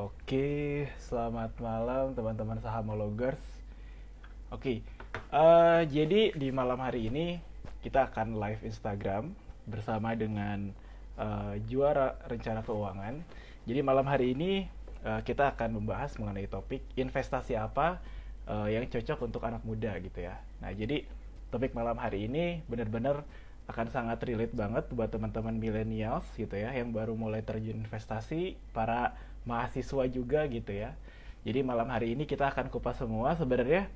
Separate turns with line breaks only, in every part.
Oke, selamat malam teman-teman sahamologers. Oke, jadi di malam hari ini kita akan live Instagram bersama dengan juara rencana keuangan. Jadi malam hari ini kita akan membahas mengenai topik investasi apa yang cocok untuk anak muda gitu ya. Nah, jadi topik malam hari ini benar-benar akan sangat relate banget buat teman-teman millennials gitu ya yang baru mulai terjun investasi, para mahasiswa juga gitu ya. Jadi malam hari ini kita akan kupas semua sebenarnya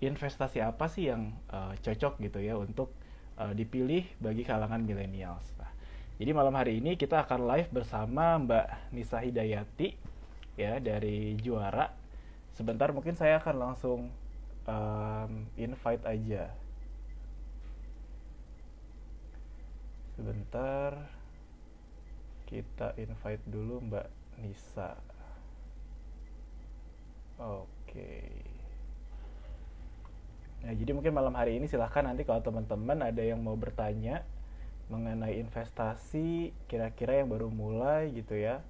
investasi apa sih yang cocok gitu ya untuk dipilih bagi kalangan millennials. Nah, jadi malam hari ini kita akan live bersama Mbak Nisa Hidayati ya dari Juara. Sebentar mungkin saya akan langsung invite aja. Sebentar kita invite dulu Mbak Nisa. Oke. Nah, jadi mungkin malam hari ini silahkan nanti kalau teman-teman ada yang mau bertanya mengenai investasi, kira-kira yang baru mulai gitu ya.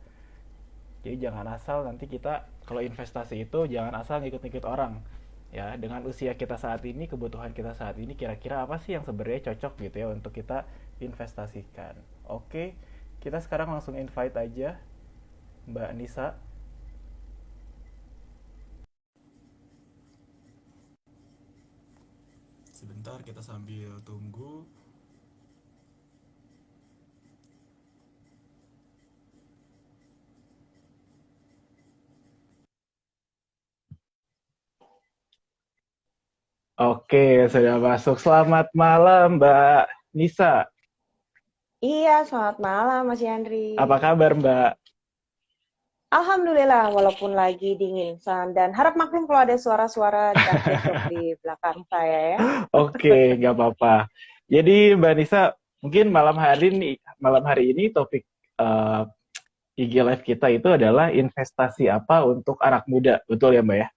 Jadi jangan asal nanti kita kalau investasi itu jangan asal ngikut-ngikut orang. Ya, dengan usia kita saat ini, kebutuhan kita saat ini kira-kira apa sih yang sebenarnya cocok gitu ya untuk kita investasikan. Oke, kita sekarang langsung invite aja Mbak Nisa. Sebentar kita sambil tunggu. Oke, sudah masuk. Selamat malam, Mbak Nisa.
Iya, selamat malam Mas Yandri.
Apa kabar, Mbak?
Alhamdulillah, walaupun lagi dingin. Dan harap maklum kalau ada suara-suara dak-dekok di belakang saya ya.
Oke, nggak apa-apa. Jadi, Mbak Nisa, mungkin malam hari ini topik eh, IG Live kita itu adalah investasi apa untuk anak muda. Betul ya, Mbak ya?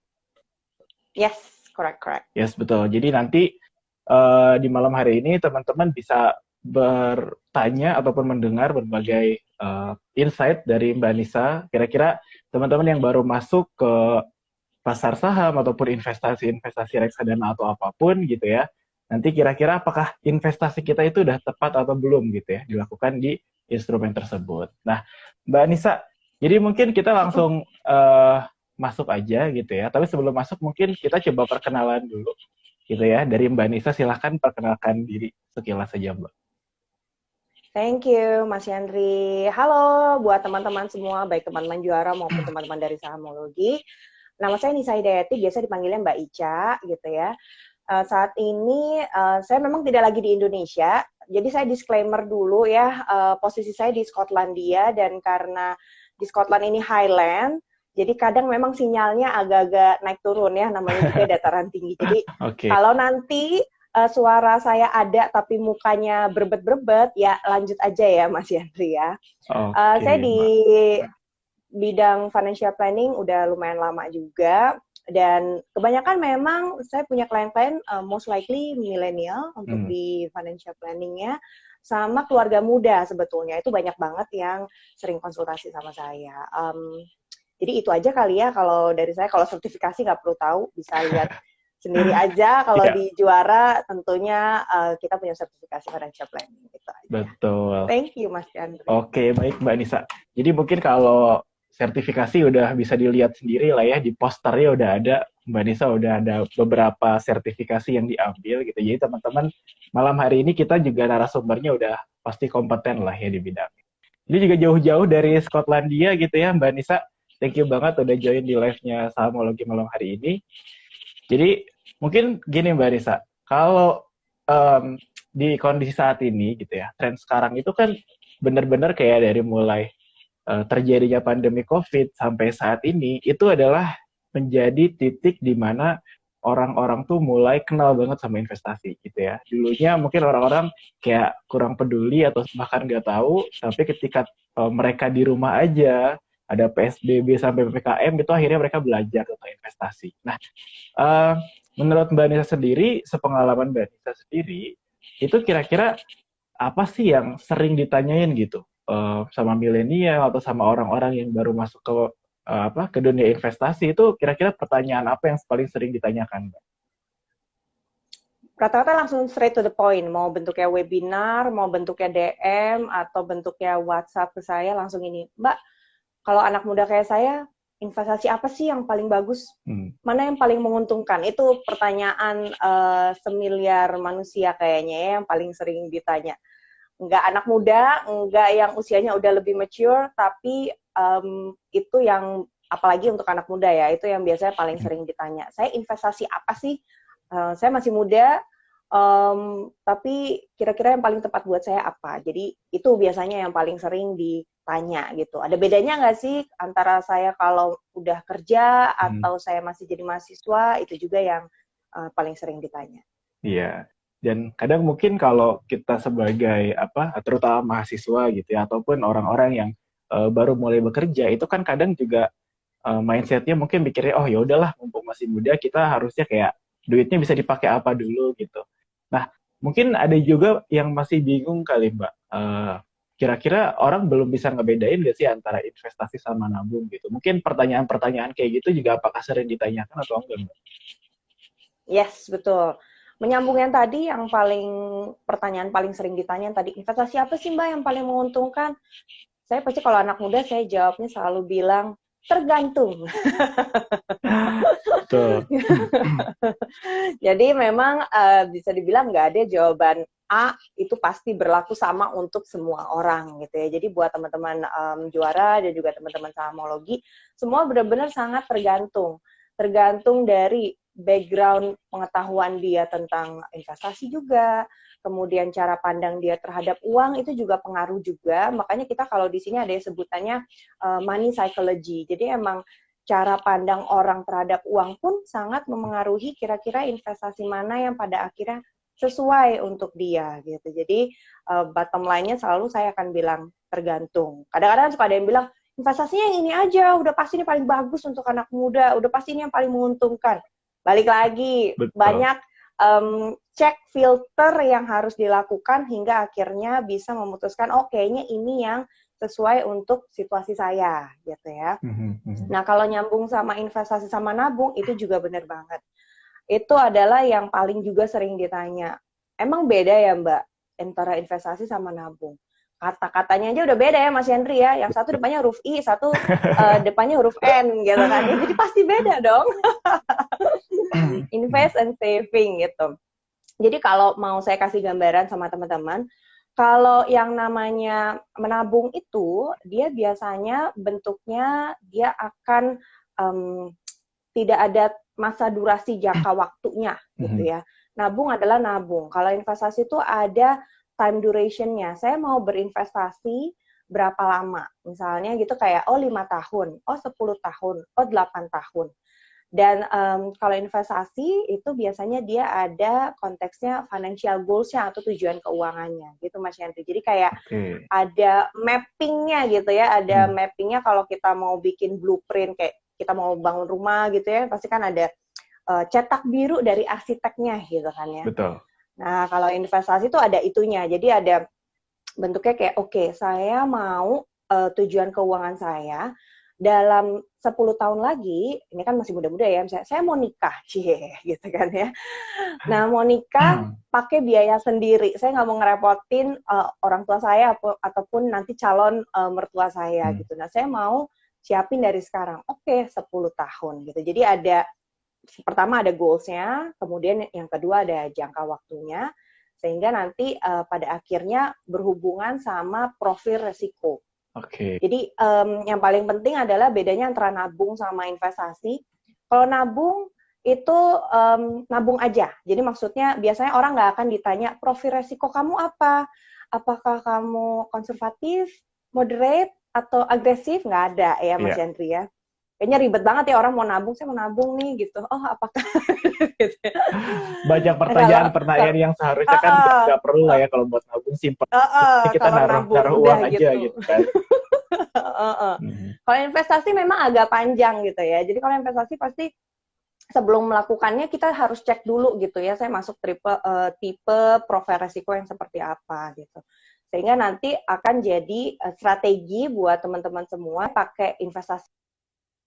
Yes, correct, correct.
Yes, betul. Jadi nanti di malam hari ini teman-teman bisa bertanya ataupun mendengar berbagai insight dari Mbak Nisa. Kira-kira teman-teman yang baru masuk ke pasar saham ataupun investasi-investasi reksadana atau apapun gitu ya. Nanti kira-kira apakah investasi kita itu udah tepat atau belum gitu ya dilakukan di instrumen tersebut. Nah, Mbak Nisa, jadi mungkin kita langsung masuk aja gitu ya. Tapi sebelum masuk mungkin kita coba perkenalan dulu gitu ya. Dari Mbak Nisa silahkan perkenalkan diri sekilas saja Mbak.
Thank you, Mas Yandri. Halo buat teman-teman semua, baik teman-teman juara maupun teman-teman dari Sahamologi. Nama saya Nisa Hidayati, biasa dipanggilnya Mbak Ica gitu ya. Saat ini saya memang tidak lagi di Indonesia, jadi saya disclaimer dulu ya, posisi saya di Skotlandia dan karena di Scotland ini Highland, jadi kadang memang sinyalnya agak-agak naik turun ya, namanya juga dataran tinggi. Jadi
Oke.
kalau nanti suara saya ada tapi mukanya berbet-berbet, ya lanjut aja ya Mas Yandri ya.
Oke,
Saya di
Mbak.
bidang financial planning udah lumayan lama juga dan kebanyakan memang saya punya klien-klien most likely milenial untuk
Hmm.
di financial planningnya sama keluarga muda sebetulnya itu banyak banget yang sering konsultasi sama saya. Jadi itu aja kali ya kalau dari saya. Kalau sertifikasi nggak perlu tahu, bisa lihat sendiri aja. Kalau
Ya,
di juara tentunya kita punya sertifikasi financial planning gitu aja.
betul.
Thank you Mas Chandri.
Oke, baik Mbak Nisa. Jadi mungkin kalau sertifikasi udah bisa dilihat sendiri lah ya, di posternya udah ada, Mbak Nisa udah ada beberapa sertifikasi yang diambil gitu. Jadi teman-teman, malam hari ini kita juga narasumbernya udah pasti kompeten lah ya di bidang. Ini juga jauh-jauh dari Skotlandia gitu ya Mbak Nisa. Thank you banget udah join di live-nya Sahamologi malam hari ini. Jadi mungkin gini Mbak Nisa, kalau em, di kondisi saat ini gitu ya, tren sekarang itu kan benar-benar kayak dari mulai terjadinya pandemi COVID sampai saat ini itu adalah menjadi titik di mana orang-orang tuh mulai kenal banget sama investasi gitu ya. Dulunya mungkin orang-orang kayak kurang peduli atau bahkan nggak tahu, tapi ketika mereka di rumah aja, ada PSBB sampai PPKM itu akhirnya mereka belajar tentang investasi. Nah, uh, menurut Mbak Nisa sendiri, sepengalaman Mbak Nisa sendiri, itu kira-kira apa sih yang sering ditanyain gitu sama milenial atau sama orang-orang yang baru masuk ke ke dunia investasi itu kira-kira pertanyaan apa yang paling sering ditanyakan, Mbak?
Rata-rata langsung straight to the point, mau bentuknya webinar, mau bentuknya DM, atau bentuknya WhatsApp ke saya, langsung ini, Mbak, kalau anak muda kayak saya, investasi apa sih yang paling bagus? Mana yang paling menguntungkan? Itu pertanyaan semiliar manusia kayaknya ya, yang paling sering ditanya. Nggak anak muda, nggak yang usianya udah lebih mature, tapi itu yang, apalagi untuk anak muda ya, itu yang biasanya paling sering ditanya. Saya investasi apa sih? Saya masih muda, tapi kira-kira yang paling tepat buat saya apa? Jadi itu biasanya yang paling sering ditanya gitu. Ada bedanya nggak sih antara saya kalau udah kerja atau saya masih jadi mahasiswa? Itu juga yang paling sering ditanya.
Iya. Dan kadang mungkin kalau kita sebagai terutama mahasiswa gitu ya, ataupun orang-orang yang baru mulai bekerja, itu kan kadang juga mindsetnya mungkin mikirnya, oh ya udahlah, mumpung masih muda, kita harusnya kayak duitnya bisa dipakai apa dulu gitu. Nah, mungkin ada juga yang masih bingung kali, Mbak. Kira-kira orang belum bisa ngebedain nggak sih antara investasi sama nabung gitu. Mungkin pertanyaan-pertanyaan kayak gitu juga apakah sering ditanyakan atau enggak, Mbak?
Yes, betul. Menyambung yang tadi, yang pertanyaan paling sering ditanya tadi, investasi apa sih Mbak yang paling menguntungkan? Saya pasti kalau anak muda, saya jawabnya selalu bilang, tergantung.
Betul.
Jadi memang bisa dibilang nggak ada jawaban A itu pasti berlaku sama untuk semua orang gitu ya. Jadi buat teman-teman juara dan juga teman-teman sahamologi, semua benar-benar sangat tergantung. Tergantung dari background pengetahuan dia tentang investasi juga, kemudian cara pandang dia terhadap uang itu juga pengaruh juga. Makanya kita kalau di sini ada yang sebutannya money psychology. Jadi emang cara pandang orang terhadap uang pun sangat memengaruhi kira-kira investasi mana yang pada akhirnya sesuai untuk dia gitu. Jadi bottom line-nya selalu saya akan bilang tergantung. Kadang-kadang suka ada yang bilang investasinya yang ini aja, udah pasti ini paling bagus untuk anak muda, udah pasti ini yang paling menguntungkan. Balik lagi,
Betul.
banyak cek filter yang harus dilakukan hingga akhirnya bisa memutuskan, oh kayaknya ini yang sesuai untuk situasi saya, gitu ya. Nah, kalau nyambung sama investasi sama nabung, itu juga benar banget. Itu adalah yang paling juga sering ditanya. Emang beda ya, Mbak, antara investasi sama nabung? Kata-katanya aja udah beda ya, Mas Yandri ya. Yang satu depannya huruf I, satu depannya huruf N, gitu kan. Ya, jadi pasti beda dong. Invest and saving, gitu. Jadi kalau mau saya kasih gambaran sama teman-teman, kalau yang namanya menabung itu, dia biasanya bentuknya dia akan tidak ada masa durasi jangka waktunya gitu ya. Nabung adalah nabung. Kalau investasi itu ada time duration-nya. Saya mau berinvestasi berapa lama? Misalnya gitu kayak, oh 5 tahun, oh 10 tahun, oh 8 tahun. Dan kalau investasi itu biasanya dia ada konteksnya financial goals-nya atau tujuan keuangannya gitu Mas Yandri. Jadi kayak ada mapping-nya gitu ya, ada mapping-nya kalau kita mau bikin blueprint kayak kita mau bangun rumah gitu ya, pasti kan ada cetak biru dari arsiteknya gitu kan ya.
Betul.
Nah kalau investasi itu ada itunya, jadi ada bentuknya kayak oke, saya mau tujuan keuangan saya dalam 10 tahun lagi, ini kan masih muda-muda ya, misalnya saya mau nikah, cie, gitu kan ya. Nah, mau nikah pakai biaya sendiri, saya nggak mau ngerepotin orang tua saya ataupun nanti calon mertua saya gitu. Nah, saya mau siapin dari sekarang, oke, 10 tahun gitu. Jadi pertama ada goals-nya, kemudian yang kedua ada jangka waktunya, sehingga nanti pada akhirnya berhubungan sama profil resiko. Jadi yang paling penting adalah bedanya antara nabung sama investasi. Kalau nabung itu nabung aja. Jadi maksudnya biasanya orang nggak akan ditanya profil resiko kamu apa? Apakah kamu konservatif, moderate, atau agresif? Nggak ada ya Mas Yandri ya. Kayaknya ribet banget ya orang mau nabung, saya mau nabung nih gitu. Oh apakah
banyak pertanyaan-pertanyaan yang seharusnya kan nggak perlu lah ya kalau buat nabung, simpel. Kita naruh uang aja gitu kan.
Kalau investasi memang agak panjang gitu ya. Jadi kalau investasi pasti sebelum melakukannya kita harus cek dulu gitu ya. Saya masuk tipe profil resiko yang seperti apa gitu. Sehingga nanti akan jadi strategi buat teman-teman semua pakai investasi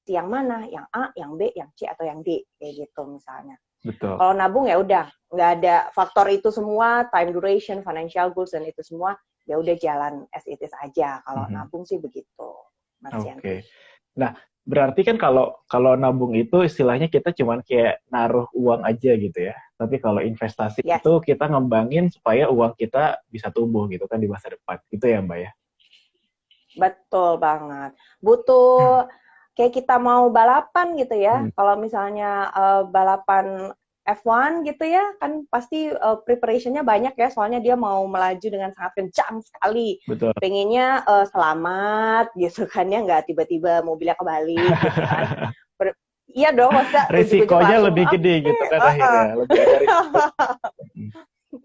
yang mana, yang A, yang B, yang C, atau yang D, kayak gitu misalnya.
Betul.
Kalau nabung ya udah, nggak ada faktor itu semua, time duration, financial goals, dan itu semua, ya udah jalan as it is aja. Kalau nabung sih begitu, Mas Yandri.
Nah, berarti kan kalau nabung itu istilahnya kita cuman kayak naruh uang aja gitu ya. Tapi kalau investasi
Yes.
itu kita ngembangin supaya uang kita bisa tumbuh gitu kan di masa depan. Gitu ya Mbak ya?
Betul banget. Butuh kayak kita mau balapan gitu ya. Kalau misalnya balapan F1 gitu ya, kan pasti preparation-nya banyak ya, soalnya dia mau melaju dengan sangat kencang sekali.
Betul.
Pengennya selamat gitu kan ya, nggak tiba-tiba mobilnya kebalik gitu kan. Iya dong, maksudnya
resikonya lebih gede gitu kan akhirnya. Lebih ada risiko.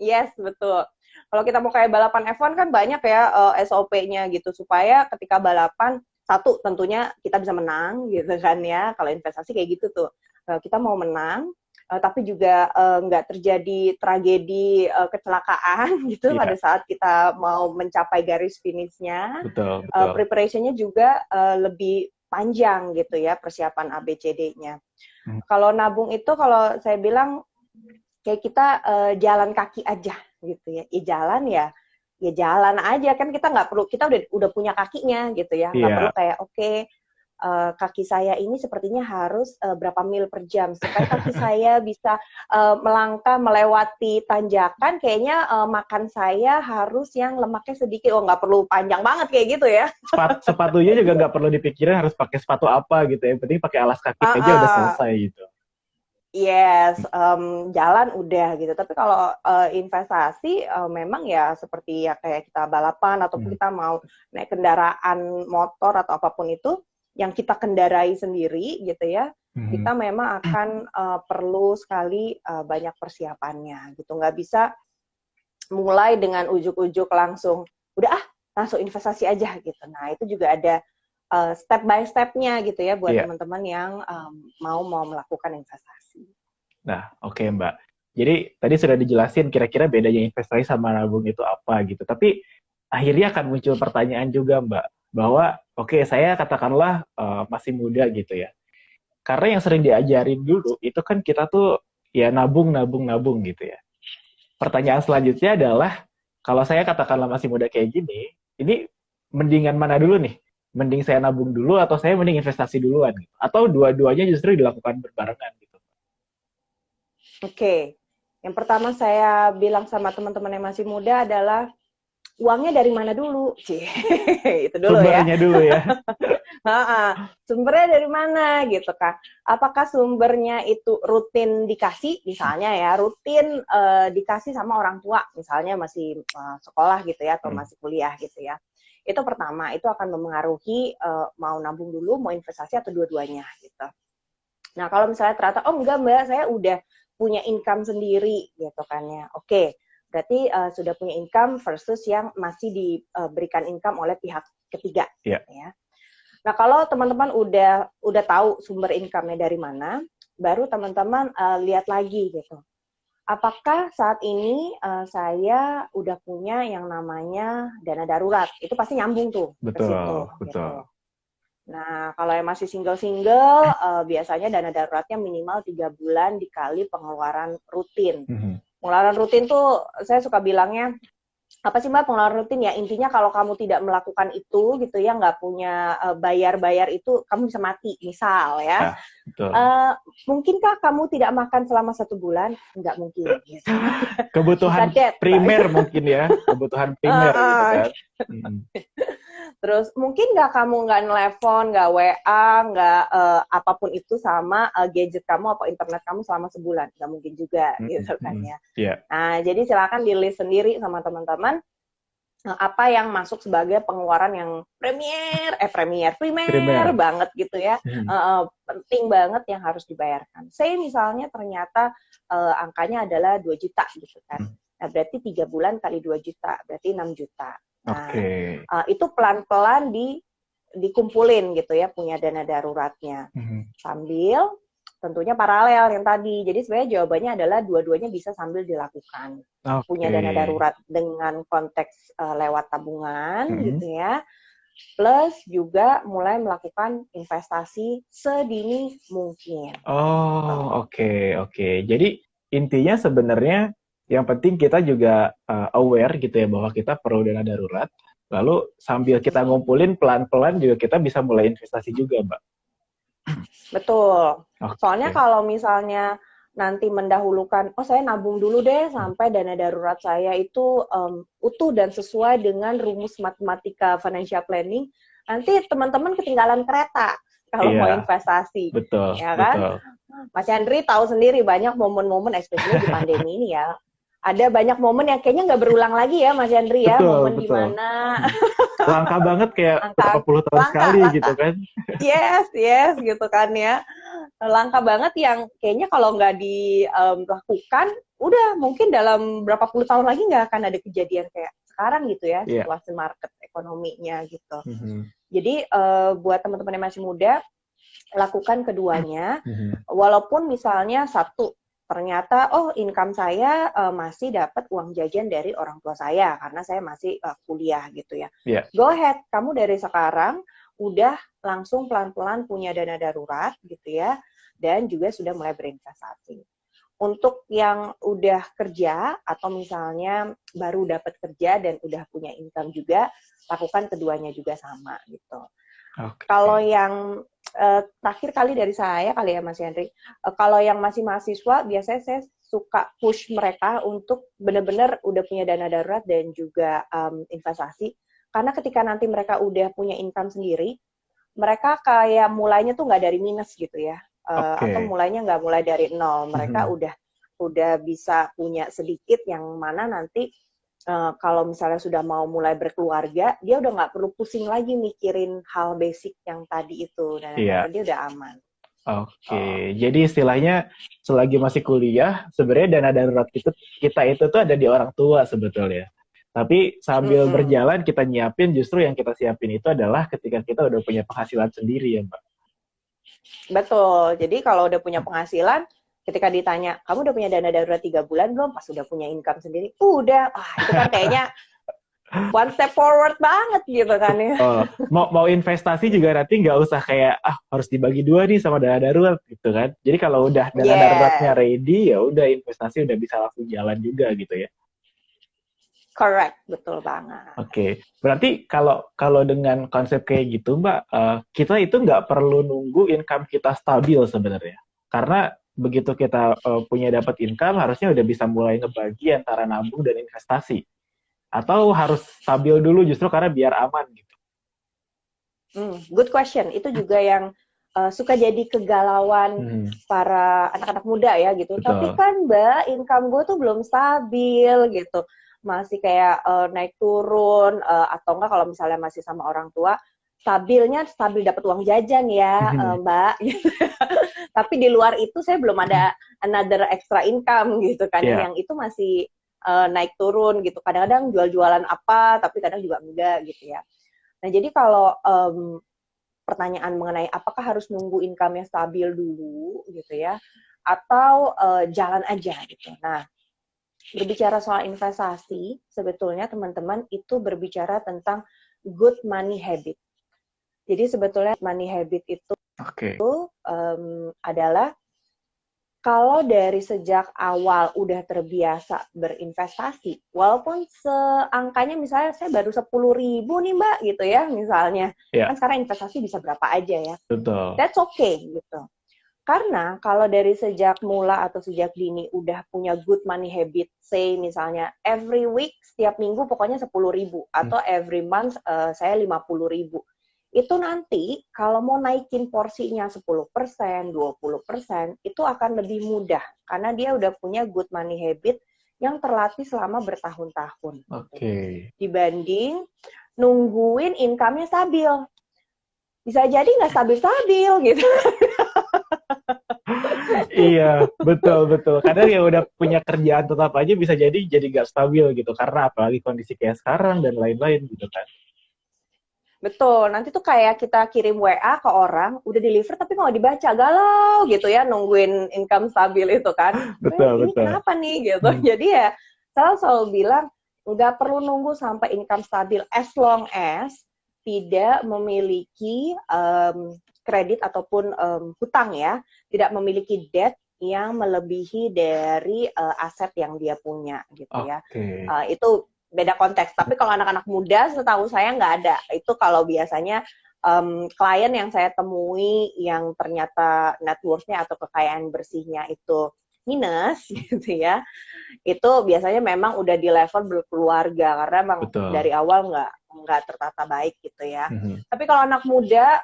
Yes, betul. Kalau kita mau kayak balapan F1 kan banyak ya SOP-nya gitu, supaya ketika balapan, satu tentunya kita bisa menang gitu kan ya. Kalau investasi kayak gitu tuh, kita mau menang, tapi juga nggak terjadi tragedi kecelakaan gitu pada saat kita mau mencapai garis finishnya.
Betul.
Preparation-nya juga lebih panjang gitu ya, persiapan ABCD-nya. Kalau nabung itu, kalau saya bilang kayak kita jalan kaki aja gitu ya. Ya jalan aja, kan kita nggak perlu, kita udah punya kakinya gitu ya. Nggak perlu kayak kaki saya ini sepertinya harus berapa mil per jam supaya kaki saya bisa melangkah melewati tanjakan, kayaknya makan saya harus yang lemaknya sedikit. Oh, nggak perlu panjang banget kayak gitu ya.
Sepatunya juga nggak perlu dipikirin harus pakai sepatu apa gitu ya. Yang penting pakai alas kaki aja udah selesai gitu.
Yes, jalan udah gitu. Tapi kalau investasi memang ya seperti ya kayak kita balapan ataupun kita mau naik kendaraan motor atau apapun itu yang kita kendarai sendiri gitu ya, kita memang akan perlu sekali banyak persiapannya gitu. Nggak bisa mulai dengan ujuk-ujuk langsung, udah langsung investasi aja gitu. Nah itu juga ada step by step-nya gitu ya buat teman-teman yang mau melakukan investasi.
Nah, oke Mbak. Jadi tadi sudah dijelasin kira-kira bedanya investasi sama nabung itu apa gitu. Tapi akhirnya akan muncul pertanyaan juga Mbak, bahwa saya katakanlah masih muda gitu ya. Karena yang sering diajarin dulu itu kan kita tuh ya nabung gitu ya. Pertanyaan selanjutnya adalah, kalau saya katakanlah masih muda kayak gini, ini mendingan mana dulu nih? Mending saya nabung dulu atau saya mending investasi duluan gitu? Atau dua-duanya justru dilakukan berbarengan gitu?
Oke. Yang pertama saya bilang sama teman-teman yang masih muda adalah uangnya dari mana dulu? Itu dulu
sumbernya
ya.
Dulu ya.
Sumbernya dari mana gitu kan? Apakah sumbernya itu rutin dikasih, misalnya ya, rutin dikasih sama orang tua, misalnya masih sekolah gitu ya, atau masih kuliah gitu ya. Itu pertama, itu akan mempengaruhi mau nabung dulu, mau investasi atau dua-duanya gitu. Nah, kalau misalnya ternyata, oh enggak Mbak, saya udah punya income sendiri gitu kan ya. Oke, berarti sudah punya income versus yang masih diberikan income oleh pihak ketiga.
Yeah.
Ya. Nah, kalau teman-teman udah tahu sumber income-nya dari mana, baru teman-teman lihat lagi gitu. Apakah saat ini saya udah punya yang namanya dana darurat? Itu pasti nyambung tuh ke situ. Gitu. Nah, kalau yang masih single-single, biasanya dana daruratnya minimal 3 bulan dikali pengeluaran rutin. Pengeluaran rutin tuh, saya suka bilangnya, apa sih Mbak pengeluaran rutin ya? Intinya kalau kamu tidak melakukan itu, gitu ya, nggak punya bayar-bayar itu, kamu bisa mati, misal ya. Mungkinkah kamu tidak makan selama 1 bulan? Nggak mungkin. Gitu.
Kebutuhan primer mungkin ya, kebutuhan primer gitu kan.
Terus mungkin kamu nggak nelfon, nggak WA, nggak apapun itu sama gadget kamu atau internet kamu selama sebulan, nggak mungkin juga gitu kan ya. Nah jadi silakan di list sendiri sama teman-teman apa yang masuk sebagai pengeluaran yang primer banget gitu ya, penting banget yang harus dibayarkan. Saya misalnya ternyata angkanya adalah 2 juta gitu kan. Nah berarti 3 bulan kali 2 juta, berarti 6 juta. Nah, itu pelan-pelan dikumpulin gitu ya, punya dana daruratnya. Sambil tentunya paralel yang tadi. Jadi sebenarnya jawabannya adalah dua-duanya bisa sambil dilakukan. Punya dana darurat dengan konteks lewat tabungan gitu ya. plus juga mulai melakukan investasi sedini mungkin.
Oh, oke, oke. Jadi intinya sebenarnya yang penting kita juga aware gitu ya bahwa kita perlu dana darurat. Lalu sambil kita ngumpulin pelan-pelan juga kita bisa mulai investasi juga, Mbak.
Betul. Soalnya
Oke.
kalau misalnya nanti mendahulukan, oh saya nabung dulu deh sampai dana darurat saya itu utuh dan sesuai dengan rumus matematika financial planning, nanti teman-teman ketinggalan kereta kalau mau
Iya,
investasi,
betul,
ya kan?
betul.
Mas Yandri tahu sendiri banyak momen-momen, especially di pandemi ini ya, ada banyak momen yang kayaknya nggak berulang lagi ya, Mas Yandri ya,
Betul,
momen di
betul.
mana
Hmm. Langka banget kayak berapa
angka
puluh tahun
langka,
sekali
langka.
gitu kan.
Yes, yes, gitu kan ya. Langka banget yang kayaknya kalau nggak dilakukan, udah mungkin dalam berapa puluh tahun lagi nggak akan ada kejadian kayak sekarang gitu ya,
Iya.
situasi market ekonominya gitu.
Mhm.
Jadi buat teman-teman yang masih muda, lakukan keduanya,
Mhm.
walaupun misalnya satu, ternyata oh income saya masih dapat uang jajan dari orang tua saya karena saya masih kuliah gitu ya.
Iya.
Go ahead, kamu dari sekarang udah langsung pelan-pelan punya dana darurat gitu ya, dan juga sudah mulai berinvestasi. Untuk yang udah kerja atau misalnya baru dapat kerja dan udah punya income juga, lakukan keduanya juga sama gitu. Kalau
Oke.
yang terakhir kali dari saya kali ya Mas Yandri, kalau yang masih mahasiswa biasanya saya suka push mereka untuk benar-benar udah punya dana darurat dan juga investasi. Karena ketika nanti mereka udah punya income sendiri, mereka kayak mulainya tuh nggak dari minus gitu ya, atau
Oke.
mulainya nggak mulai dari nol. Mereka
Mhm.
udah bisa punya sedikit yang mana nanti kalau misalnya sudah mau mulai berkeluarga, dia udah nggak perlu pusing lagi mikirin hal basic yang tadi itu, dan
Iya.
akhirnya dia udah aman. Oh,
Oke, jadi istilahnya selagi masih kuliah, sebenarnya dana darurat kita itu tuh ada di orang tua sebetulnya. Tapi sambil
mm-mm.
berjalan kita nyiapin, justru yang kita siapin itu adalah ketika kita udah punya penghasilan sendiri ya, Mbak.
Betul. Jadi kalau udah punya penghasilan, ketika ditanya, kamu udah punya dana darurat 3 bulan belum? Pas udah punya income sendiri, udah. Itu kan kayaknya one step forward banget gitu kan ya.
Oh, mau investasi juga nanti nggak usah kayak harus dibagi dua nih sama dana darurat gitu kan. Jadi kalau udah dana daruratnya
Yes,
ready ya udah investasi udah bisa langsung jalan juga gitu ya.
correct. Betul banget.
Oke, berarti kalau kalau dengan konsep kayak gitu, Mbak, kita itu nggak perlu nunggu income kita stabil sebenarnya. Karena begitu kita punya dapat income, harusnya udah bisa mulai ngebagi antara nabung dan investasi. Atau harus stabil dulu justru karena biar aman gitu.
Good question. Itu juga yang suka jadi kegalauan
Hmm,
para anak-anak muda ya gitu. Tapi
betul.
kan Mbak, income gue tuh belum stabil gitu. Masih kayak naik turun, atau enggak kalau misalnya masih sama orang tua, stabilnya stabil dapat uang jajan ya Mbak. Tapi di luar itu saya belum ada another extra income gitu kan.
Ya,
Yang itu masih naik turun gitu. Kadang-kadang jual-jualan apa, tapi kadang juga enggak gitu ya. Nah, jadi kalau pertanyaan mengenai apakah harus nunggu income-nya stabil dulu gitu ya, atau jalan aja gitu. Nah, berbicara soal investasi, sebetulnya teman-teman itu berbicara tentang good money habit. Jadi sebetulnya money habit itu
oke.
adalah kalau dari sejak awal udah terbiasa berinvestasi, walaupun seangkanya misalnya saya baru 10.000 nih Mbak gitu ya misalnya,
Ya,
kan sekarang investasi bisa berapa aja ya,
betul.
that's okay gitu. Karena kalau dari sejak mula atau sejak dini udah punya good money habit, say misalnya every week setiap minggu pokoknya 10.000
Hmm,
atau every month saya 50.000. Itu nanti kalau mau naikin porsinya 10%, 20%, itu akan lebih mudah karena dia udah punya good money habit yang terlatih selama bertahun-tahun. Gitu.
Oke.
Dibanding nungguin income-nya stabil. Bisa jadi nggak stabil-stabil gitu.
Iya, betul betul. Kadang ya udah punya kerjaan tetap aja bisa jadi gak stabil gitu karena apalagi kondisi kayak sekarang dan lain-lain gitu kan.
Betul, nanti tuh kayak kita kirim WA ke orang, udah deliver tapi nggak dibaca, galau gitu ya, nungguin income stabil itu kan.
Betul
Ini
betul.
kenapa nih gitu.
Hmm,
Jadi ya, saya selalu bilang, nggak perlu nunggu sampai income stabil as long as tidak memiliki kredit ataupun hutang ya, tidak memiliki debt yang melebihi dari aset yang dia punya gitu ya. Itu beda konteks. Tapi kalau anak-anak muda setahu saya nggak ada. Itu kalau biasanya klien yang saya temui yang ternyata net worth-nya atau kekayaan bersihnya itu minus gitu ya, itu biasanya memang udah di level berkeluarga karena memang dari awal nggak tertata baik gitu ya. Tapi kalau anak muda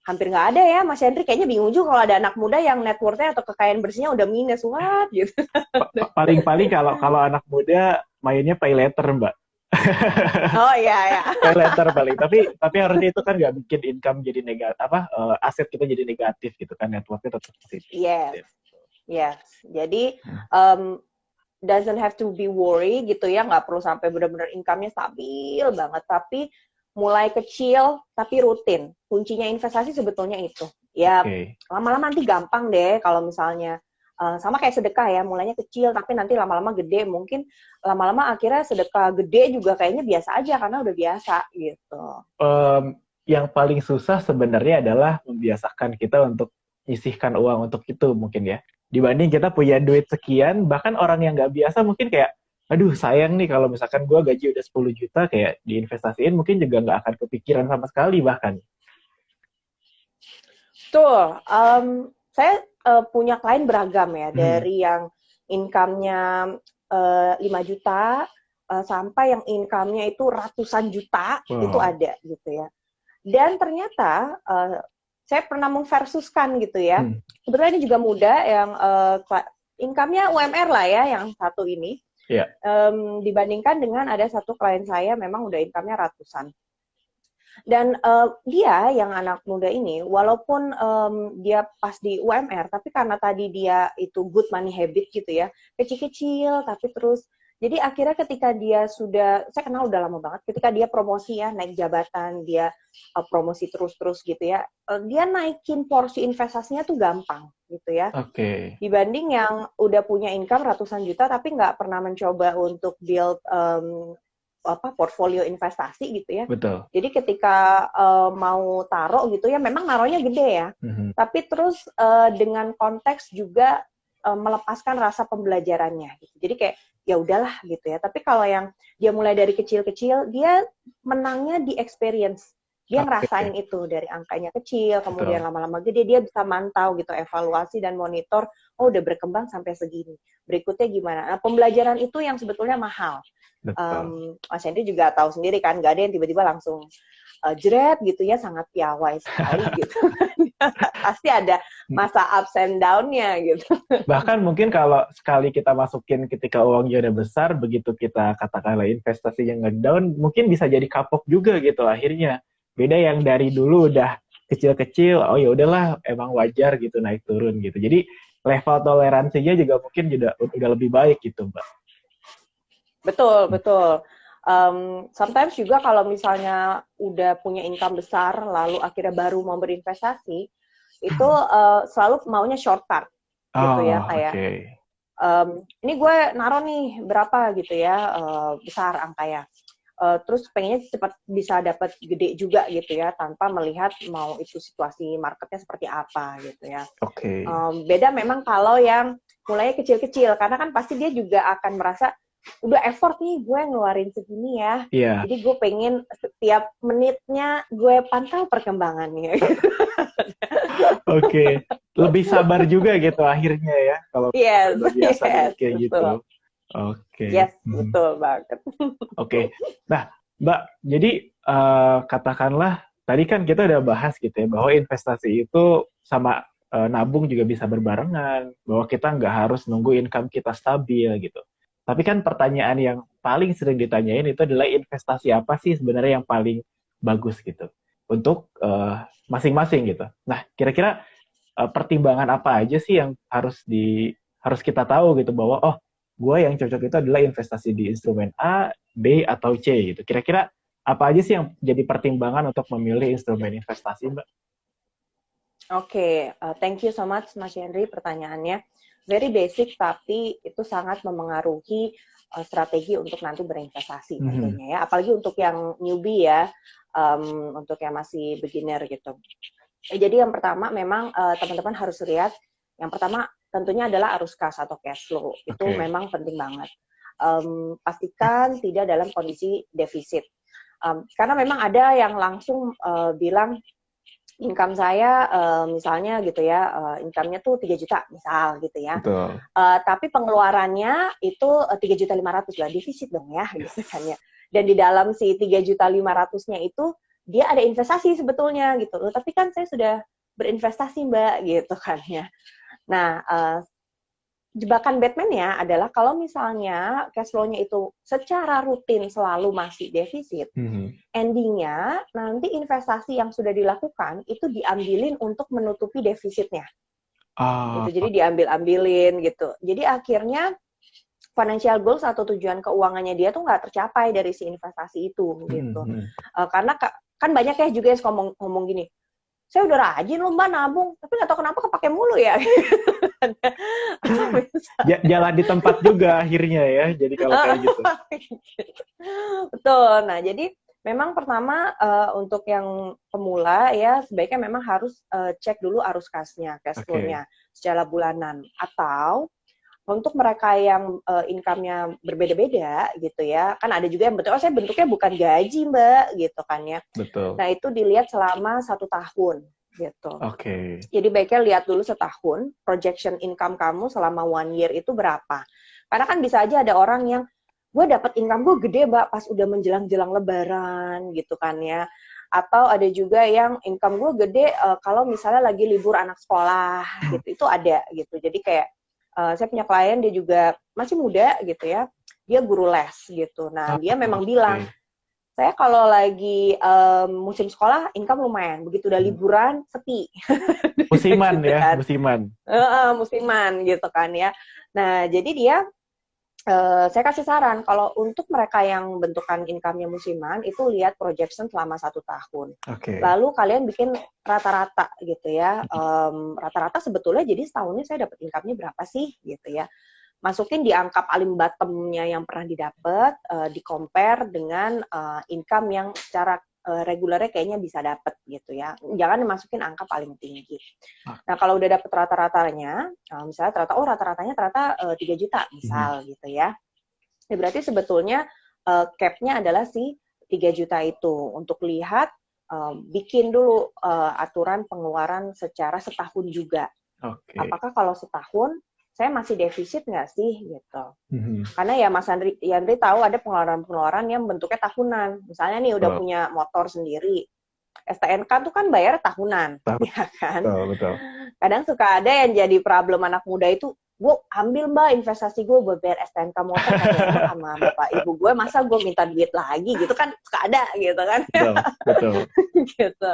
hampir nggak ada ya, Mas Hendri kayaknya bingung juga kalau ada anak muda yang net worth-nya atau kekayaan bersihnya udah minus, what gitu.
Paling-paling kalau anak muda mainnya pay later, Mbak.
Oh iya ya.
Pay later paling. Tapi harusnya itu kan nggak bikin income jadi negatif, aset kita jadi negatif gitu kan, net worth-nya tetap positif.
Yes. Jadi doesn't have to be worry gitu ya, nggak perlu sampai benar-benar income-nya stabil banget, tapi mulai kecil tapi rutin. Kuncinya investasi sebetulnya itu. Ya lama-lama nanti gampang deh kalau misalnya sama kayak sedekah ya, mulainya kecil tapi nanti lama-lama gede. Mungkin lama-lama akhirnya sedekah gede juga kayaknya biasa aja karena udah biasa gitu.
Yang paling susah sebenarnya adalah membiasakan kita untuk nyisihkan uang untuk itu mungkin ya. Dibanding kita punya duit sekian, bahkan orang yang nggak biasa mungkin kayak, aduh sayang nih kalau misalkan gue gaji udah 10 juta kayak diinvestasiin mungkin juga nggak akan kepikiran sama sekali bahkan.
Betul. Saya punya klien beragam ya, dari yang income-nya 5 juta sampai yang income-nya itu ratusan juta, itu ada gitu ya. Dan ternyata saya pernah memversuskan gitu ya. Sebetulnya ini juga muda yang income-nya UMR lah ya, yang satu ini. Dibandingkan dengan ada satu klien saya memang udah income-nya ratusan. Dan dia yang anak muda ini, walaupun dia pas di UMR, tapi karena tadi dia itu good money habit gitu ya, kecil-kecil tapi terus. Jadi akhirnya ketika dia sudah, saya kenal udah lama banget, ketika dia promosi ya, naik jabatan, dia promosi terus-terus gitu ya, dia naikin porsi investasinya tuh gampang gitu ya. Dibanding yang udah punya income ratusan juta tapi nggak pernah mencoba untuk build portfolio investasi gitu ya.
Betul.
Jadi ketika mau taruh gitu ya, memang naruhnya gede ya. Tapi terus dengan konteks juga melepaskan rasa pembelajarannya. Gitu. Jadi kayak ya udahlah gitu ya. Tapi kalau yang dia mulai dari kecil-kecil, dia menangnya di experience. Dia ngerasain itu dari angkanya kecil, kemudian lama-lama gede, dia bisa mantau gitu, evaluasi dan monitor, oh udah berkembang sampai segini. Berikutnya gimana? Nah, pembelajaran itu yang sebetulnya mahal. Mas Henry juga tahu sendiri kan, gak ada yang tiba-tiba langsung jeret gitu ya, sangat piawai sekali gitu. Pasti ada masa ups and down-nya gitu.
Bahkan mungkin kalau sekali kita masukin ketika uangnya udah besar, begitu kita katakanlah investasinya ngedown, mungkin bisa jadi kapok juga gitu akhirnya. Beda yang dari dulu udah kecil-kecil, oh ya udahlah emang wajar gitu naik turun gitu. Jadi level toleransinya juga mungkin udah lebih baik gitu, Mbak.
Betul. Sometimes juga kalau misalnya udah punya income besar, lalu akhirnya baru mau berinvestasi, itu selalu maunya shortcut gitu ya, kayak ini gue naruh nih berapa gitu ya, besar angkanya. Terus pengennya cepat bisa dapat gede juga gitu ya, tanpa melihat mau itu situasi marketnya seperti apa gitu ya. Beda memang kalau yang mulai kecil-kecil, karena kan pasti dia juga akan merasa udah effort nih gue ngeluarin segini ya. Jadi gue pengen setiap menitnya gue pantau perkembangannya.
Lebih sabar juga gitu akhirnya ya kalau biasa kayak gitu.
Betul banget.
Nah, Mbak, jadi katakanlah tadi kan kita udah bahas gitu ya bahwa investasi itu sama nabung juga bisa berbarengan, bahwa kita nggak harus nunggu income kita stabil gitu. Tapi kan pertanyaan yang paling sering ditanyain itu adalah investasi apa sih sebenarnya yang paling bagus gitu untuk masing-masing gitu. Nah, kira-kira pertimbangan apa aja sih yang harus kita tahu gitu bahwa gue yang cocok itu adalah investasi di instrumen A, B, atau C gitu. Kira-kira apa aja sih yang jadi pertimbangan untuk memilih instrumen investasi, Mbak?
Thank you so much Mas Henry pertanyaannya. Very basic tapi itu sangat memengaruhi strategi untuk nanti berinvestasi tentunya ya, apalagi untuk yang newbie ya, untuk yang masih beginner gitu. Jadi yang pertama memang teman-teman harus lihat, yang pertama tentunya adalah arus kas atau cash flow, itu memang penting banget. Pastikan tidak dalam kondisi defisit. Karena memang ada yang langsung bilang income saya misalnya gitu ya, income-nya tuh 3 juta misal gitu ya. Tapi pengeluarannya itu 3.500.000 lah, defisit dong ya gitu kan ya. Dan di dalam si 3.500.000-nya itu dia ada investasi sebetulnya gitu loh. Tapi kan saya sudah berinvestasi Mbak gitu kan ya. Nah, jebakan Batman-nya adalah kalau misalnya cash flow-nya itu secara rutin selalu masih defisit, ending-nya nanti investasi yang sudah dilakukan itu diambilin untuk menutupi defisitnya. Gitu. Jadi diambil-ambilin gitu. Jadi akhirnya financial goals atau tujuan keuangannya dia tuh nggak tercapai dari si investasi itu gitu. Karena kan banyak ya juga yang ngomong gini, saya udah rajin loh Mbak nabung, tapi nggak tahu kenapa kepake mulu ya.
Jalan di tempat juga akhirnya ya, jadi kalau kayak gitu.
Betul. Nah, jadi memang pertama untuk yang pemula ya sebaiknya memang harus cek dulu arus kasnya, cash flow-nya secara bulanan. Atau untuk mereka yang income-nya berbeda-beda gitu ya, kan ada juga yang saya bentuknya bukan gaji Mbak gitu kan ya.
Betul.
Nah itu dilihat selama 1 tahun gitu. Jadi baiknya lihat dulu setahun projection income kamu selama 1 year itu berapa. Karena kan bisa aja ada orang yang gue dapat income gue gede Mbak pas udah menjelang-jelang lebaran gitu kan ya. Atau ada juga yang income gue gede kalau misalnya lagi libur anak sekolah gitu, itu ada gitu. Jadi kayak saya punya klien dia juga masih muda gitu ya, dia guru les gitu. Nah dia memang bilang, saya kalau lagi musim sekolah income lumayan, begitu udah liburan sepi.
Musiman
gitu
ya,
kan.
musiman
gitu kan ya. Nah jadi dia saya kasih saran kalau untuk mereka yang bentukan income-nya musiman itu lihat projection selama 1 tahun. Lalu kalian bikin rata-rata gitu ya. Rata-rata sebetulnya jadi setahunnya saya dapat income-nya berapa sih gitu ya. Masukin di angka paling bottom-nya yang pernah didapat, di-compare dengan income yang secara regulernya kayaknya bisa dapat gitu ya. Jangan masukin angka paling tinggi. Nah, kalau udah dapet rata-ratanya, misalnya rata-ratanya ternyata 3 juta misal gitu ya. Ya berarti sebetulnya cap-nya adalah si 3 juta itu. Untuk lihat, bikin dulu aturan pengeluaran secara setahun juga. Apakah kalau setahun, saya masih defisit nggak sih gitu. Karena ya Mas Yandri tahu ada pengeluaran-pengeluaran yang bentuknya tahunan. Misalnya nih udah punya motor sendiri, STNK tuh kan bayar tahunan, ya kan?
Betul.
Kadang suka ada yang jadi problem anak muda itu, gue ambil Mbak investasi gue buat bayar STNK motor sama bapak ibu gue, masa gue minta duit lagi gitu kan, suka ada gitu kan?
Betul.
gitu.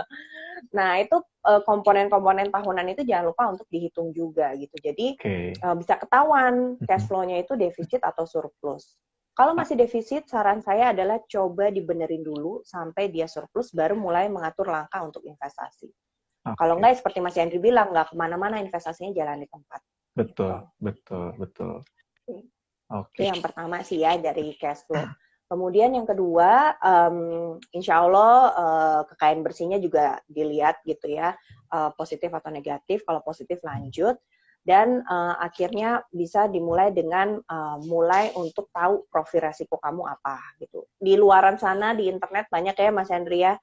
Nah itu komponen-komponen tahunan itu jangan lupa untuk dihitung juga gitu. Jadi bisa ketahuan cash flow-nya itu defisit atau surplus. Kalau masih defisit, saran saya adalah coba dibenerin dulu sampai dia surplus, baru mulai mengatur langkah untuk investasi. Kalau enggak, seperti Mas Yandri bilang, nggak kemana-mana investasinya jalan di tempat.
Betul.
Itu yang pertama sih ya dari cash flow. Kemudian yang kedua, insya Allah kekayaan bersihnya juga dilihat gitu ya, positif atau negatif. Kalau positif lanjut. Dan akhirnya bisa dimulai dengan mulai untuk tahu profil resiko kamu apa gitu. Di luaran sana di internet banyak ya Mas Andri ya,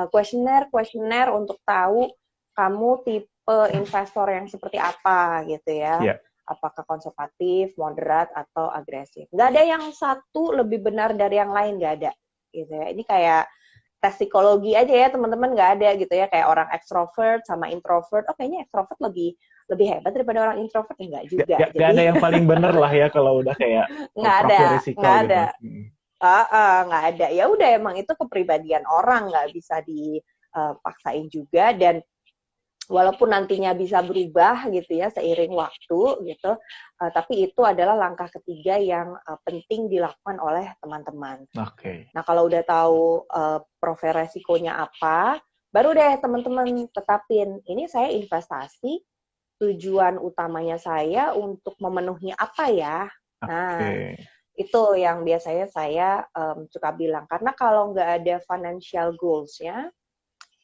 kuesioner untuk tahu kamu tipe investor yang seperti apa gitu ya. Apakah konservatif, moderat, atau agresif. Nggak ada yang satu lebih benar dari yang lain, nggak ada gitu ya. Ini kayak tes psikologi aja ya teman-teman, nggak ada gitu ya, kayak orang extrovert sama introvert. Oh kayaknya extrovert lebih hebat daripada orang introvert, enggak juga.
Jadi nggak ada yang paling bener lah ya kalau udah kayak
nggak ada. Nggak ada. Ya udah emang itu kepribadian orang, nggak bisa dipaksain juga. Dan walaupun nantinya bisa berubah gitu ya seiring waktu gitu, tapi itu adalah langkah ketiga yang penting dilakukan oleh teman-teman. Nah kalau udah tahu profil resikonya apa, baru deh teman-teman tetapin, ini saya investasi, tujuan utamanya saya untuk memenuhi apa ya? Nah, Itu yang biasanya saya suka bilang. Karena kalau nggak ada financial goals-nya,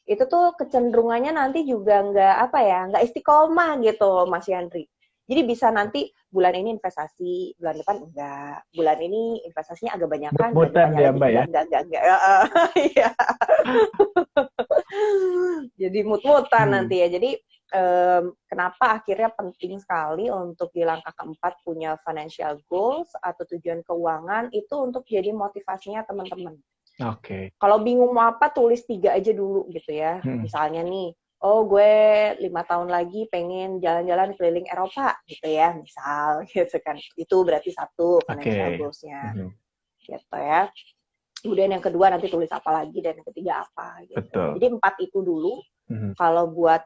itu tuh kecenderungannya nanti juga nggak istiqomah gitu, Mas Yandri. Jadi bisa nanti bulan ini investasi, bulan depan enggak. Bulan ini investasinya agak banyakan, bulan
Mut-mutan
depannya
ya
lagi
Mbak ya.
enggak. Iya. Jadi mut-mutan nanti ya. Jadi kenapa akhirnya penting sekali untuk di langkah keempat punya financial goals atau tujuan keuangan itu untuk jadi motivasinya teman-teman.
Oke.
Kalau bingung mau apa, tulis 3 aja dulu gitu ya. Misalnya nih, oh gue 5 tahun lagi pengen jalan-jalan keliling Eropa gitu ya, misal gitu kan. Itu berarti 1 financial goals-nya gitu ya. Kemudian yang kedua nanti tulis apa lagi, dan yang ketiga apa gitu.
Betul.
Jadi 4 itu dulu. Kalau buat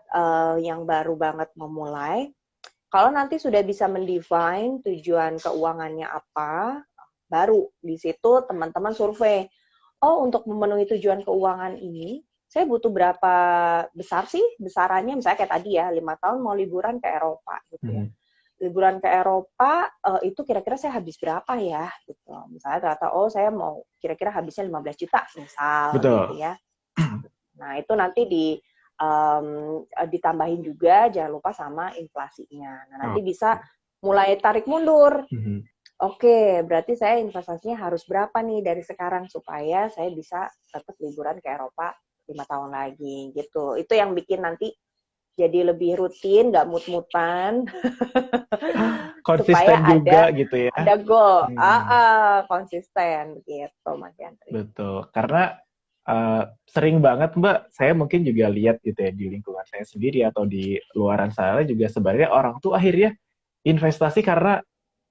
yang baru banget memulai, kalau nanti sudah bisa mendefine tujuan keuangannya apa, baru di situ teman-teman survei. Oh, untuk memenuhi tujuan keuangan ini, saya butuh berapa besar sih besarannya? Misalnya kayak tadi ya, 5 tahun mau liburan ke Eropa gitu ya. Liburan ke Eropa, itu kira-kira saya habis berapa ya? Gitu. Misalnya ternyata, oh saya mau kira-kira habisnya 15 juta misal.
Betul.
Gitu ya. Nah, itu nanti ditambahin juga, jangan lupa sama inflasinya. Nah, nanti bisa mulai tarik mundur. Oke, berarti saya investasinya harus berapa nih dari sekarang supaya saya bisa tetap liburan ke Eropa 5 tahun lagi gitu. Itu yang bikin nanti jadi lebih rutin, nggak mut-mutan.
Konsisten juga gitu ya.
Ada goal, konsisten gitu Mas Yandri.
Betul, karena sering banget Mbak, saya mungkin juga lihat gitu ya di lingkungan saya sendiri atau di luaran sana juga sebenarnya orang tuh akhirnya investasi karena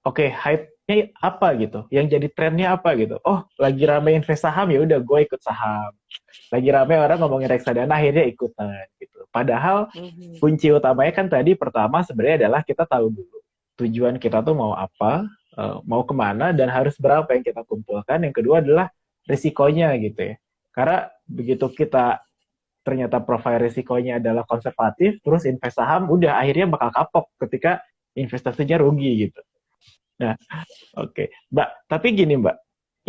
hype-nya apa gitu, yang jadi trennya apa gitu. Oh, lagi rame invest saham, ya udah gue ikut saham. Lagi rame orang ngomongin reksadana, akhirnya ikutan gitu. Padahal kunci utamanya kan tadi pertama sebenarnya adalah kita tahu dulu tujuan kita tuh mau apa, mau kemana, dan harus berapa yang kita kumpulkan. Yang kedua adalah risikonya gitu ya. Karena begitu kita ternyata profil risikonya adalah konservatif, terus invest saham, udah akhirnya bakal kapok ketika investasinya rugi gitu. Nah, Mbak. Tapi gini Mbak,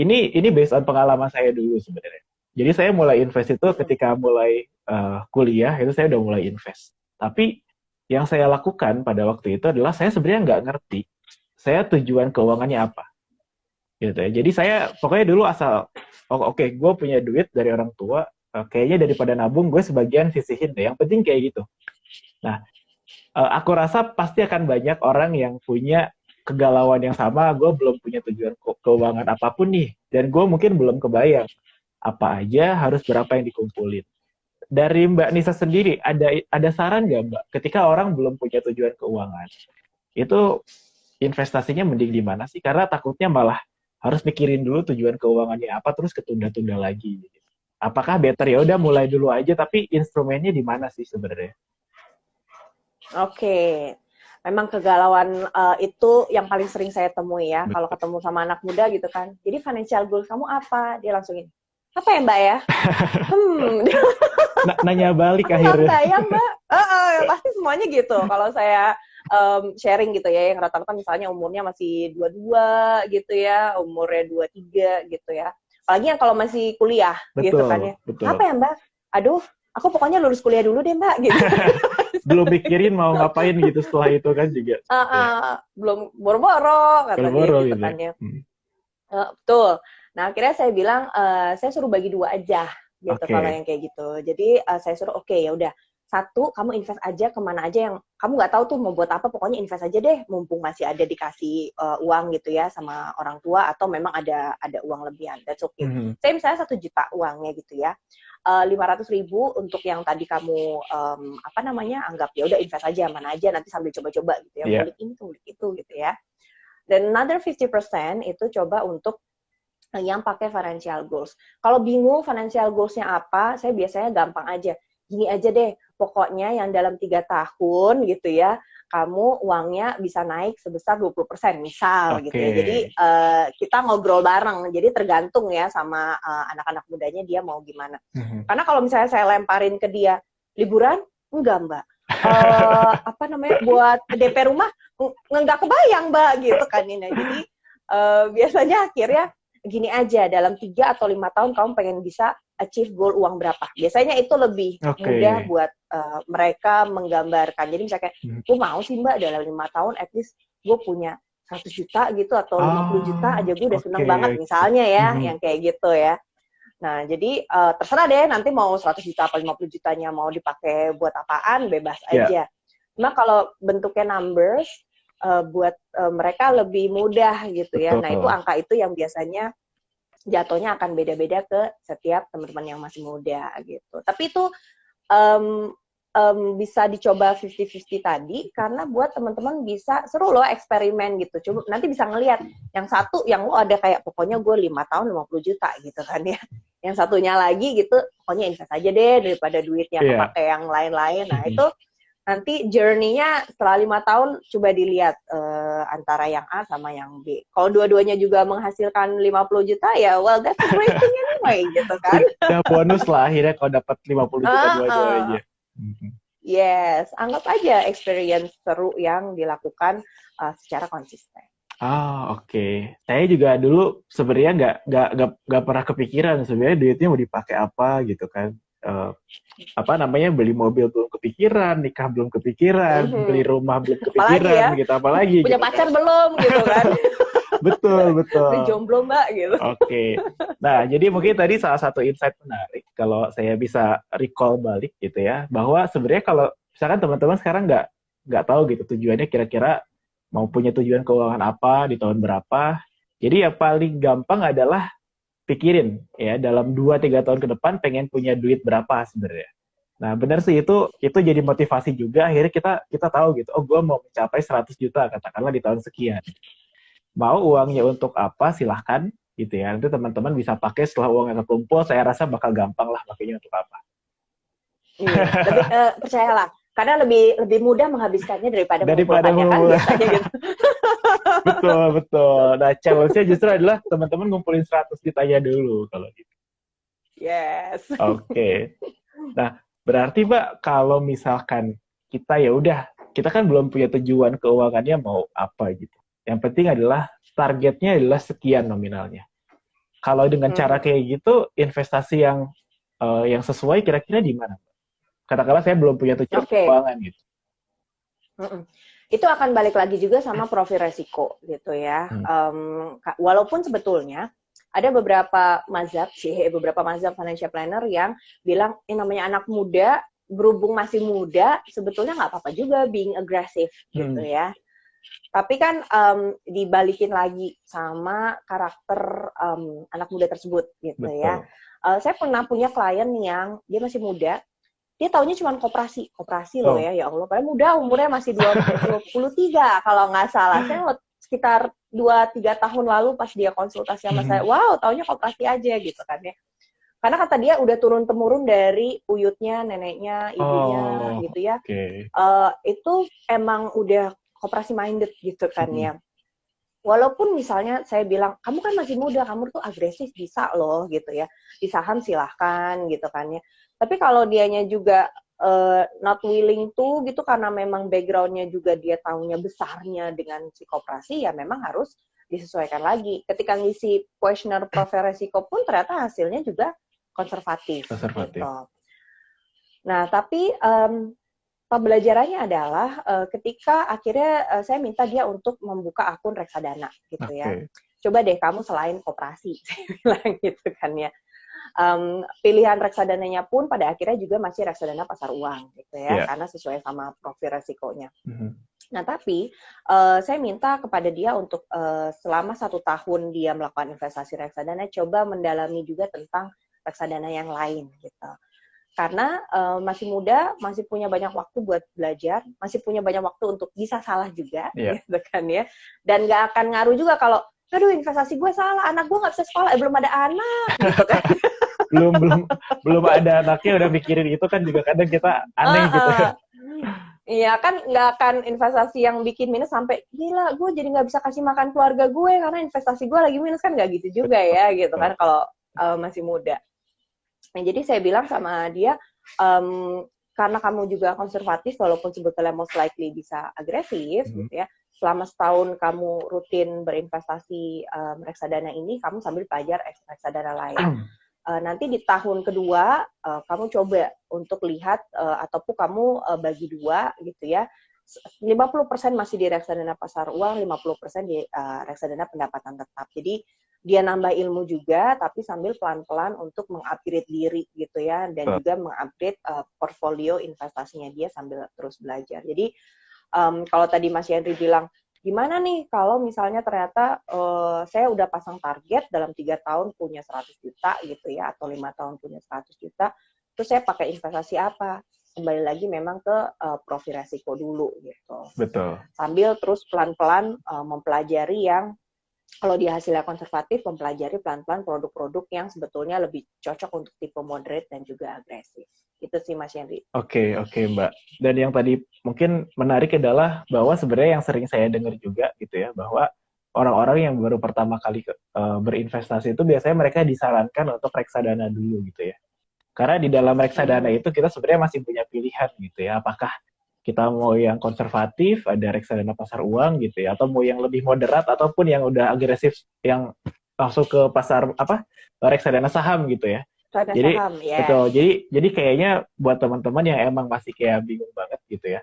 ini based on pengalaman saya dulu sebenarnya. Jadi saya mulai invest itu ketika mulai kuliah, itu saya udah mulai invest. Tapi yang saya lakukan pada waktu itu adalah saya sebenarnya nggak ngerti saya tujuan keuangannya apa. Gitu ya. Jadi saya pokoknya dulu asal, gue punya duit dari orang tua, kayaknya daripada nabung, gue sebagian sisihin deh. Yang penting kayak gitu. Nah, aku rasa pasti akan banyak orang yang punya kegalauan yang sama. Gue belum punya tujuan keuangan apapun nih, dan gue mungkin belum kebayang apa aja harus berapa yang dikumpulin. Dari Mbak Nisa sendiri, ada saran nggak Mbak, ketika orang belum punya tujuan keuangan, itu investasinya mending di mana sih? Karena takutnya malah harus mikirin dulu tujuan keuangannya apa, terus ketunda-tunda lagi. Apakah better ya udah mulai dulu aja, tapi instrumennya di mana sih sebenarnya?
Oke. Memang kegalauan itu yang paling sering saya temui ya. Kalau ketemu sama anak muda gitu kan. Jadi financial goals kamu apa? Dia langsung ini. Apa ya Mbak ya?
Nanya balik akhirnya.
Bayang Mbak. Pasti semuanya gitu. Kalau saya sharing gitu ya, yang rata-rata misalnya umurnya masih 22 gitu ya, umurnya 23 gitu ya. Apalagi yang kalau masih kuliah gitu kan ya. Betul. Apa ya Mbak? Aduh, aku pokoknya lulus kuliah dulu deh Mbak gitu.
Belum mikirin mau ngapain gitu setelah itu kan juga.
Belum boro-boro katanya gitu kan ya. Betul. Nah akhirnya saya bilang saya suruh bagi 2 aja gitu kalau yang kayak gitu. Jadi saya suruh ya udah, 1 kamu invest aja kemana aja yang kamu nggak tahu tuh mau buat apa, pokoknya invest aja deh mumpung masih ada dikasih uang gitu ya sama orang tua, atau memang ada uang lebihan, that's okay. Saya misalnya 1 juta uangnya gitu ya, 500.000 untuk yang tadi kamu anggap ya udah invest aja mana aja, nanti sambil coba-coba gitu ya, ngulik ini ngulik itu gitu ya. Dan another 50% itu coba untuk yang pakai financial goals. Kalau bingung financial goals-nya apa, saya biasanya gampang aja. Gini aja deh, pokoknya yang dalam 3 tahun gitu ya, kamu uangnya bisa naik sebesar 20% misal gitu ya. Jadi kita ngobrol bareng, jadi tergantung ya sama anak-anak mudanya dia mau gimana. Karena kalau misalnya saya lemparin ke dia, liburan? Enggak Mbak. Buat DP rumah? Nggak kebayang Mbak gitu kan ini. Jadi biasanya akhirnya gini aja, dalam 3 atau 5 tahun kamu pengen bisa achieve goal uang berapa. Biasanya itu lebih mudah buat mereka menggambarkan. Jadi misalnya kayak, gue mau sih Mbak dalam 5 tahun at least gue punya 100 juta gitu atau 50 juta aja gue udah seneng banget misalnya ya, yang kayak gitu ya. Nah, jadi terserah deh nanti mau 100 juta atau 50 jutanya mau dipakai buat apaan, bebas aja. Cuma kalau bentuknya numbers, buat mereka lebih mudah gitu ya. Nah, itu angka itu yang biasanya jatuhnya akan beda-beda ke setiap teman-teman yang masih muda gitu. Tapi itu bisa dicoba 50-50 tadi, karena buat teman-teman bisa seru loh eksperimen gitu. Coba nanti bisa ngelihat yang satu yang lo ada kayak pokoknya gue 5 tahun 50 juta gitu kan ya. Yang satunya lagi gitu, pokoknya invest aja deh daripada duitnya kepake yang lain-lain. Nah, itu nanti journey-nya setelah 5 tahun coba dilihat antara yang A sama yang B. Kalau dua-duanya juga menghasilkan 50 juta ya well that's a great thing anyway gitu kan.
Ya bonus lah akhirnya kalau dapat 50 juta dua-duanya.
Yes, anggap aja experience seru yang dilakukan secara konsisten.
Oke. Saya juga dulu sebenarnya nggak pernah kepikiran sebenarnya duitnya mau dipakai apa gitu kan. Beli mobil belum kepikiran, nikah belum kepikiran, beli rumah belum kepikiran,
apalagi
gitu apalagi
punya
gitu
pacar
kan.
belum gitu kan.
betul
Udah jomblo Mbak gitu.
Oke. Nah, jadi mungkin tadi salah satu insight menarik kalau saya bisa recall balik gitu ya, bahwa sebenarnya kalau misalkan teman-teman sekarang nggak tahu gitu tujuannya kira-kira mau punya tujuan keuangan apa di tahun berapa. Jadi yang paling gampang adalah pikirin ya dalam 2-3 tahun ke depan pengen punya duit berapa sebenarnya. Nah, benar sih itu jadi motivasi juga akhirnya kita tahu gitu. Oh, gue mau mencapai 100 juta katakanlah di tahun sekian. Mau uangnya untuk apa silahkan gitu ya. Nanti teman-teman bisa pakai setelah uangnya kekumpul, saya rasa bakal gampang lah pakainya untuk apa.
Iya, lebih percayalah, karena lebih mudah menghabiskannya daripada mengumpulkannya kan biasanya gitu.
Betul. Nah, challenge-nya justru adalah teman-teman ngumpulin 100 jutanya dulu kalau gitu.
Yes.
Oke. Nah, berarti Mbak kalau misalkan kita ya udah, kita kan belum punya tujuan keuangannya mau apa gitu. Yang penting adalah targetnya adalah sekian nominalnya. Kalau dengan cara kayak gitu, investasi yang sesuai kira-kira di mana? Katakanlah saya belum punya tujuan keuangan gitu.
Itu akan balik lagi juga sama profil resiko gitu ya. Walaupun sebetulnya ada beberapa mazhab financial planner yang bilang namanya anak muda, berhubung masih muda, sebetulnya nggak apa-apa juga being aggressive gitu ya. Tapi kan dibalikin lagi sama karakter anak muda tersebut gitu. Betul. Ya. Saya pernah punya klien yang dia masih muda, dia taunya cuma koperasi loh ya Allah. Padahal muda, umurnya masih 23 kalau nggak salah. Saya sekitar 2-3 tahun lalu pas dia konsultasi sama saya, wow, taunya koperasi aja gitu kan ya. Karena kata dia udah turun-temurun dari uyutnya, neneknya, ibunya gitu ya. Itu emang udah koperasi minded gitu kan ya. Walaupun misalnya saya bilang, kamu kan masih muda, kamu tuh agresif bisa loh gitu ya. Di saham silahkan gitu kan ya. Tapi kalau dianya juga not willing to gitu karena memang background-nya juga dia tahunya besarnya dengan si koperasi, ya memang harus disesuaikan lagi. Ketika ngisi questionnaire profil resiko pun ternyata hasilnya juga konservatif. Gitu. Nah, tapi pembelajarannya adalah ketika akhirnya saya minta dia untuk membuka akun reksadana gitu ya. Coba deh kamu selain koperasi, saya bilang gitu kan ya. Pilihan reksadananya pun pada akhirnya juga masih reksadana pasar uang gitu ya, karena sesuai sama profil resikonya. Nah, tapi saya minta kepada dia untuk selama 1 tahun dia melakukan investasi reksadana, coba mendalami juga tentang reksadana yang lain gitu. Karena masih muda, masih punya banyak waktu buat belajar, masih punya banyak waktu untuk bisa salah juga, gitu kan ya. Dan nggak akan ngaruh juga kalau, aduh investasi gue salah, anak gue nggak bisa sekolah, belum ada anak, gitu kan.
belum ada anaknya udah mikirin itu kan juga kadang kita aneh gitu.
Iya kan nggak akan investasi yang bikin minus sampai gila gue jadi nggak bisa kasih makan keluarga gue karena investasi gue lagi minus, kan nggak gitu juga ya gitu kan kalau masih muda. Nah, jadi saya bilang sama dia, karena kamu juga konservatif walaupun sebetulnya most likely bisa agresif gitu ya, selama setahun kamu rutin berinvestasi reksadana ini, kamu sambil belajar reksadana lain. Nanti di tahun kedua kamu coba untuk lihat ataupun kamu bagi dua gitu ya. 50% masih di reksadana pasar uang, 50% di reksadana pendapatan tetap. Jadi dia nambah ilmu juga, tapi sambil pelan-pelan untuk mengupgrade diri gitu ya, dan juga mengupgrade portfolio investasinya dia sambil terus belajar. Jadi kalau tadi Mas Yandri bilang, gimana nih kalau misalnya ternyata saya udah pasang target dalam 3 tahun punya 100 juta gitu ya, atau 5 tahun punya 100 juta, terus saya pakai investasi apa? Kembali lagi memang ke profil resiko dulu gitu.
Betul.
Sambil terus pelan-pelan mempelajari yang kalau dia hasilnya konservatif, mempelajari pelan-pelan produk-produk yang sebetulnya lebih cocok untuk tipe moderate dan juga agresif. Itu sih Mas Yandri.
Oke, Mbak. Dan yang tadi mungkin menarik adalah bahwa sebenarnya yang sering saya dengar juga gitu ya, bahwa orang-orang yang baru pertama kali berinvestasi itu biasanya mereka disarankan untuk reksadana dulu gitu ya. Karena di dalam reksadana itu kita sebenarnya masih punya pilihan gitu ya. Apakah kita mau yang konservatif, ada reksadana pasar uang gitu ya, atau mau yang lebih moderat ataupun yang udah agresif yang masuk ke pasar reksadana saham gitu ya. Jadi
Saham, yes.
betul. Jadi kayaknya buat teman-teman yang emang masih kayak bingung banget gitu ya,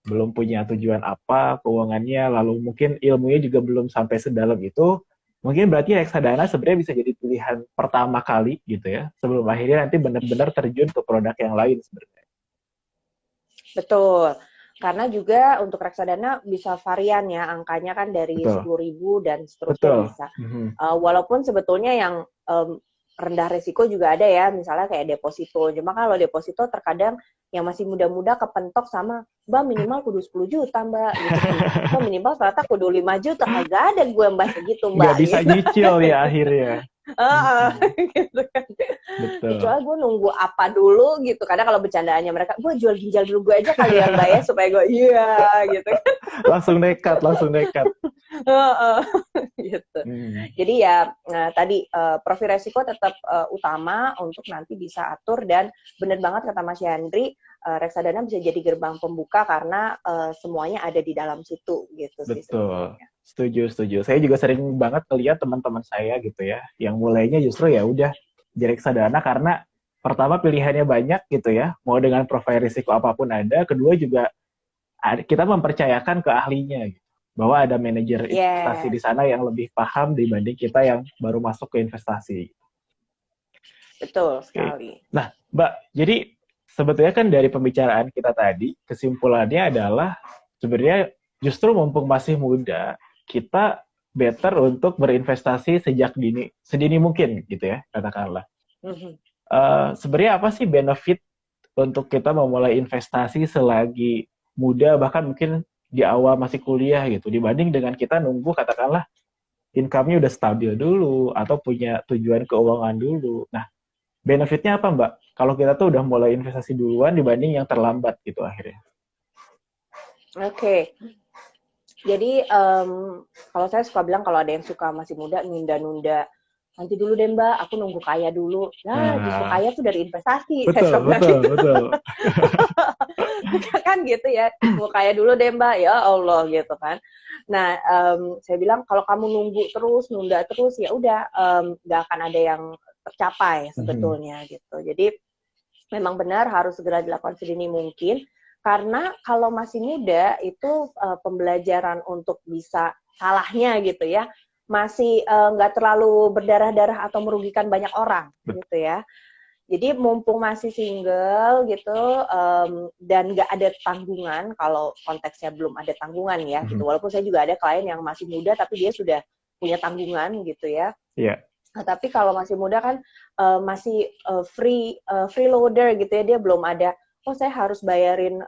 belum punya tujuan apa keuangannya, lalu mungkin ilmunya juga belum sampai sedalam itu, mungkin berarti reksadana sebenarnya bisa jadi pilihan pertama kali gitu ya, sebelum akhirnya nanti benar-benar terjun ke produk yang lain sebenarnya.
Betul. Karena juga untuk reksadana bisa varian ya, angkanya kan dari 10.000 dan seterusnya bisa. Walaupun sebetulnya yang rendah resiko juga ada ya, misalnya kayak deposito. Cuma kalau deposito terkadang yang masih muda-muda kepentok sama, Mbak minimal kudu 10 juta Mbak, gitu. Mbak minimal ternyata kudu 5 juta, kagak ada gue Mbak segitu Mbak.
Nggak bisa
gitu.
nyicil ya akhirnya.
Gitu kan.
Betul.
Kecuali gue nunggu apa dulu gitu. Kadang kalau bercandaannya mereka, gue jual ginjal dulu gue aja kali ya Mbak ya, supaya gue gitu kan.
langsung nekat.
Gitu. Jadi ya tadi profil resiko tetap utama untuk nanti bisa atur, dan benar banget kata Mas Yandri, reksadana bisa jadi gerbang pembuka karena semuanya ada di dalam situ gitu.
Betul. Setuju. Saya juga sering banget lihat teman-teman saya gitu ya, yang mulainya justru ya udah di reksadana karena pertama pilihannya banyak gitu ya, mau dengan profil risiko apapun ada, kedua juga kita mempercayakan ke ahlinya gitu, bahwa ada manajer investasi di sana yang lebih paham dibanding kita yang baru masuk ke investasi.
Betul sekali.
Nah, Mbak, jadi sebetulnya kan dari pembicaraan kita tadi, kesimpulannya adalah sebenarnya justru mumpung masih muda, kita better untuk berinvestasi sedini mungkin gitu ya, katakanlah. Sebenarnya apa sih benefit untuk kita memulai investasi selagi muda, bahkan mungkin di awal masih kuliah gitu, dibanding dengan kita nunggu katakanlah income-nya udah stabil dulu atau punya tujuan keuangan dulu. Nah, benefitnya apa Mbak? Kalau kita tuh udah mulai investasi duluan dibanding yang terlambat gitu akhirnya.
Oke. Jadi kalau saya suka bilang kalau ada yang suka masih muda nunda-nunda, nanti dulu deh Mbak, aku nunggu kaya dulu. Nah, justru kaya tuh dari investasi.
Betul.
Kan gitu ya, nunggu kaya dulu deh Mbak, ya Allah gitu kan. Nah, saya bilang kalau kamu nunggu terus, nunda terus, ya udah nggak akan ada yang tercapai sebetulnya gitu. Jadi memang benar harus segera dilakukan sedini mungkin. Karena kalau masih muda itu pembelajaran untuk bisa salahnya gitu ya, masih nggak terlalu berdarah-darah atau merugikan banyak orang gitu ya. Jadi mumpung masih single gitu dan nggak ada tanggungan, kalau konteksnya belum ada tanggungan ya gitu. Walaupun saya juga ada klien yang masih muda tapi dia sudah punya tanggungan gitu ya.
Iya.
Nah, tapi kalau masih muda kan masih freeloader gitu ya, dia belum ada saya harus bayarin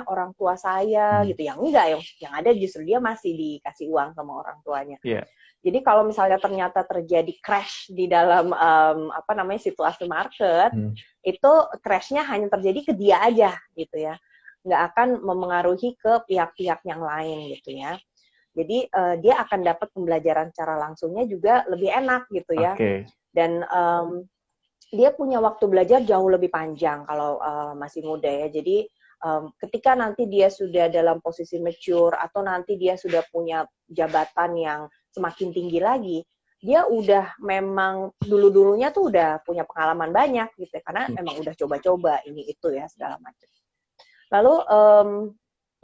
orang tua saya gitu. Yang enggak, yang ada justru dia masih dikasih uang sama orang tuanya.
Yeah.
Jadi kalau misalnya ternyata terjadi crash di dalam situasi market, itu crashnya hanya terjadi ke dia aja gitu ya, nggak akan memengaruhi ke pihak-pihak yang lain gitu ya. Jadi dia akan dapat pembelajaran secara langsungnya juga lebih enak gitu ya. Dan dia punya waktu belajar jauh lebih panjang kalau masih muda ya. Jadi ketika nanti dia sudah dalam posisi mature atau nanti dia sudah punya jabatan yang semakin tinggi lagi, dia udah memang dulu-dulunya tuh udah punya pengalaman banyak gitu ya, karena memang udah coba-coba ini itu ya segala macam. Lalu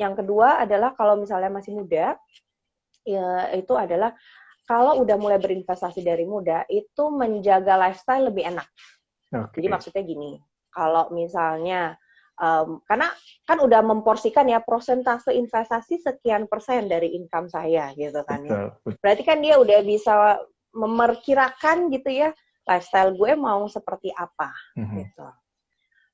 yang kedua adalah kalau misalnya masih muda, ya, itu adalah kalau udah mulai berinvestasi dari muda, itu menjaga lifestyle lebih enak. Jadi maksudnya gini, kalau misalnya, karena kan udah memporsikan ya persentase investasi sekian persen dari income saya gitu kan ya. Berarti kan dia udah bisa memperkirakan gitu ya, lifestyle gue mau seperti apa gitu.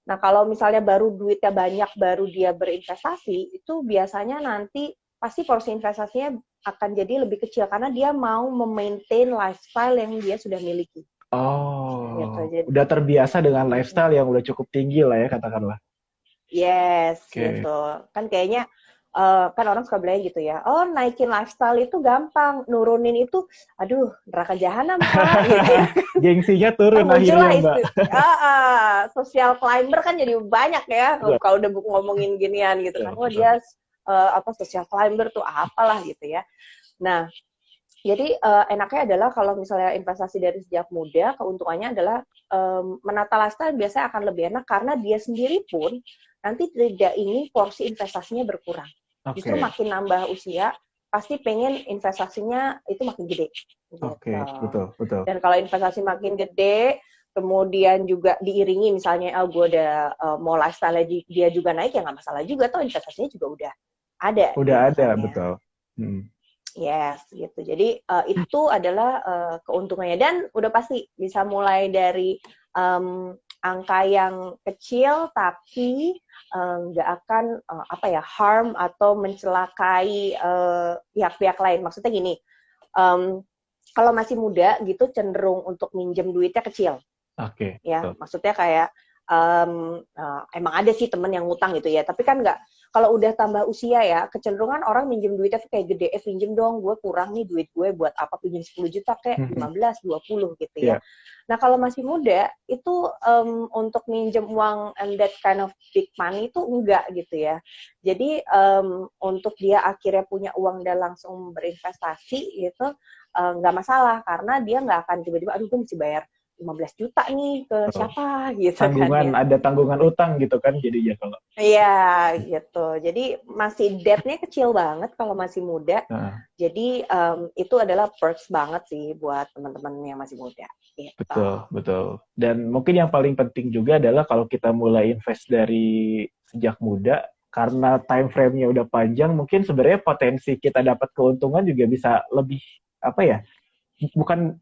Nah kalau misalnya baru duitnya banyak, baru dia berinvestasi, itu biasanya nanti pasti porsi investasinya akan jadi lebih kecil karena dia mau memaintain lifestyle yang dia sudah miliki.
Gitu. Jadi, udah terbiasa dengan lifestyle yang udah cukup tinggi lah ya katakanlah.
Yes, gitu. Kan kayaknya kan orang suka bilang gitu ya. Oh, naikin lifestyle itu gampang, nurunin itu, aduh, neraka jahanam Pak, gitu ya.
Gengsinya turun akhirnya, Mbak.
Social climber kan jadi banyak ya. Kalau udah ngomongin ginian gitu kan. Oh, dia social climber tuh apalah gitu ya. Nah, jadi enaknya adalah kalau misalnya investasi dari sejak muda, keuntungannya adalah menata lifestyle biasanya akan lebih enak karena dia sendiri pun nanti tidak ingin porsi investasinya berkurang. Justru makin nambah usia, pasti pengen investasinya itu makin gede. Gitu.
Betul.
Dan kalau investasi makin gede, kemudian juga diiringi misalnya, gue udah mau lifestyle dia juga naik, ya nggak masalah juga, toh investasinya juga udah ada.
Udah ada, betul.
Yes, gitu. Jadi itu adalah keuntungannya, dan udah pasti bisa mulai dari angka yang kecil tapi nggak akan harm atau mencelakai pihak-pihak lain. Maksudnya gini, kalau masih muda gitu cenderung untuk minjem duitnya kecil. Ya, maksudnya kayak emang ada sih temen yang ngutang gitu ya, tapi kan nggak, kalau udah tambah usia ya, kecenderungan orang minjem duitnya tuh kayak gede, pinjem dong, gue kurang nih duit gue, buat apa pinjem 10 juta kayak 15, 20 gitu ya. Nah kalau masih muda, itu untuk minjem uang and that kind of big money itu enggak gitu ya. Jadi untuk dia akhirnya punya uang dan langsung berinvestasi gitu, nggak masalah, karena dia nggak akan tiba-tiba, aduh gue mesti bayar 15 juta nih ke siapa gitu
tanggungan, kan ya. Ada tanggungan utang gitu kan jadinya kalau.
Iya gitu. Jadi masih debt-nya kecil banget kalau masih muda. Jadi itu adalah perks banget sih buat teman-teman yang masih muda. Gitu.
Betul. Dan mungkin yang paling penting juga adalah kalau kita mulai invest dari sejak muda, karena time frame-nya udah panjang, mungkin sebenarnya potensi kita dapat keuntungan juga bisa lebih bukan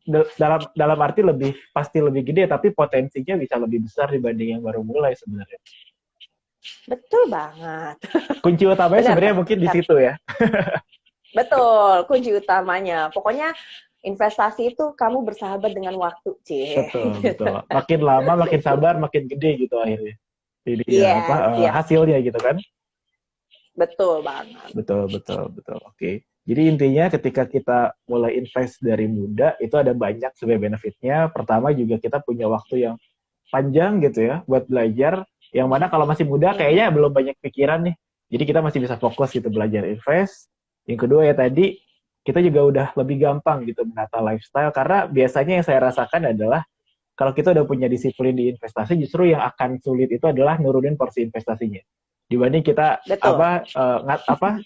dalam arti pasti lebih gede, tapi potensinya bisa lebih besar dibanding yang baru mulai sebenarnya.
Betul banget.
Kunci utamanya sebenarnya mungkin di situ ya.
Betul, kunci utamanya. Pokoknya investasi itu kamu bersahabat dengan waktu,
Betul. Makin lama, makin sabar, makin gede gitu akhirnya. Jadi hasilnya gitu kan.
Betul banget.
Betul. Oke. Jadi intinya ketika kita mulai invest dari muda, itu ada banyak sebenarnya benefitnya. Pertama juga kita punya waktu yang panjang gitu ya, buat belajar. Yang mana kalau masih muda kayaknya belum banyak pikiran nih. Jadi kita masih bisa fokus gitu belajar invest. Yang kedua ya tadi, kita juga udah lebih gampang gitu menata lifestyle. Karena biasanya yang saya rasakan adalah, kalau kita udah punya disiplin di investasi, justru yang akan sulit itu adalah nurunin porsi investasinya. Dibanding kita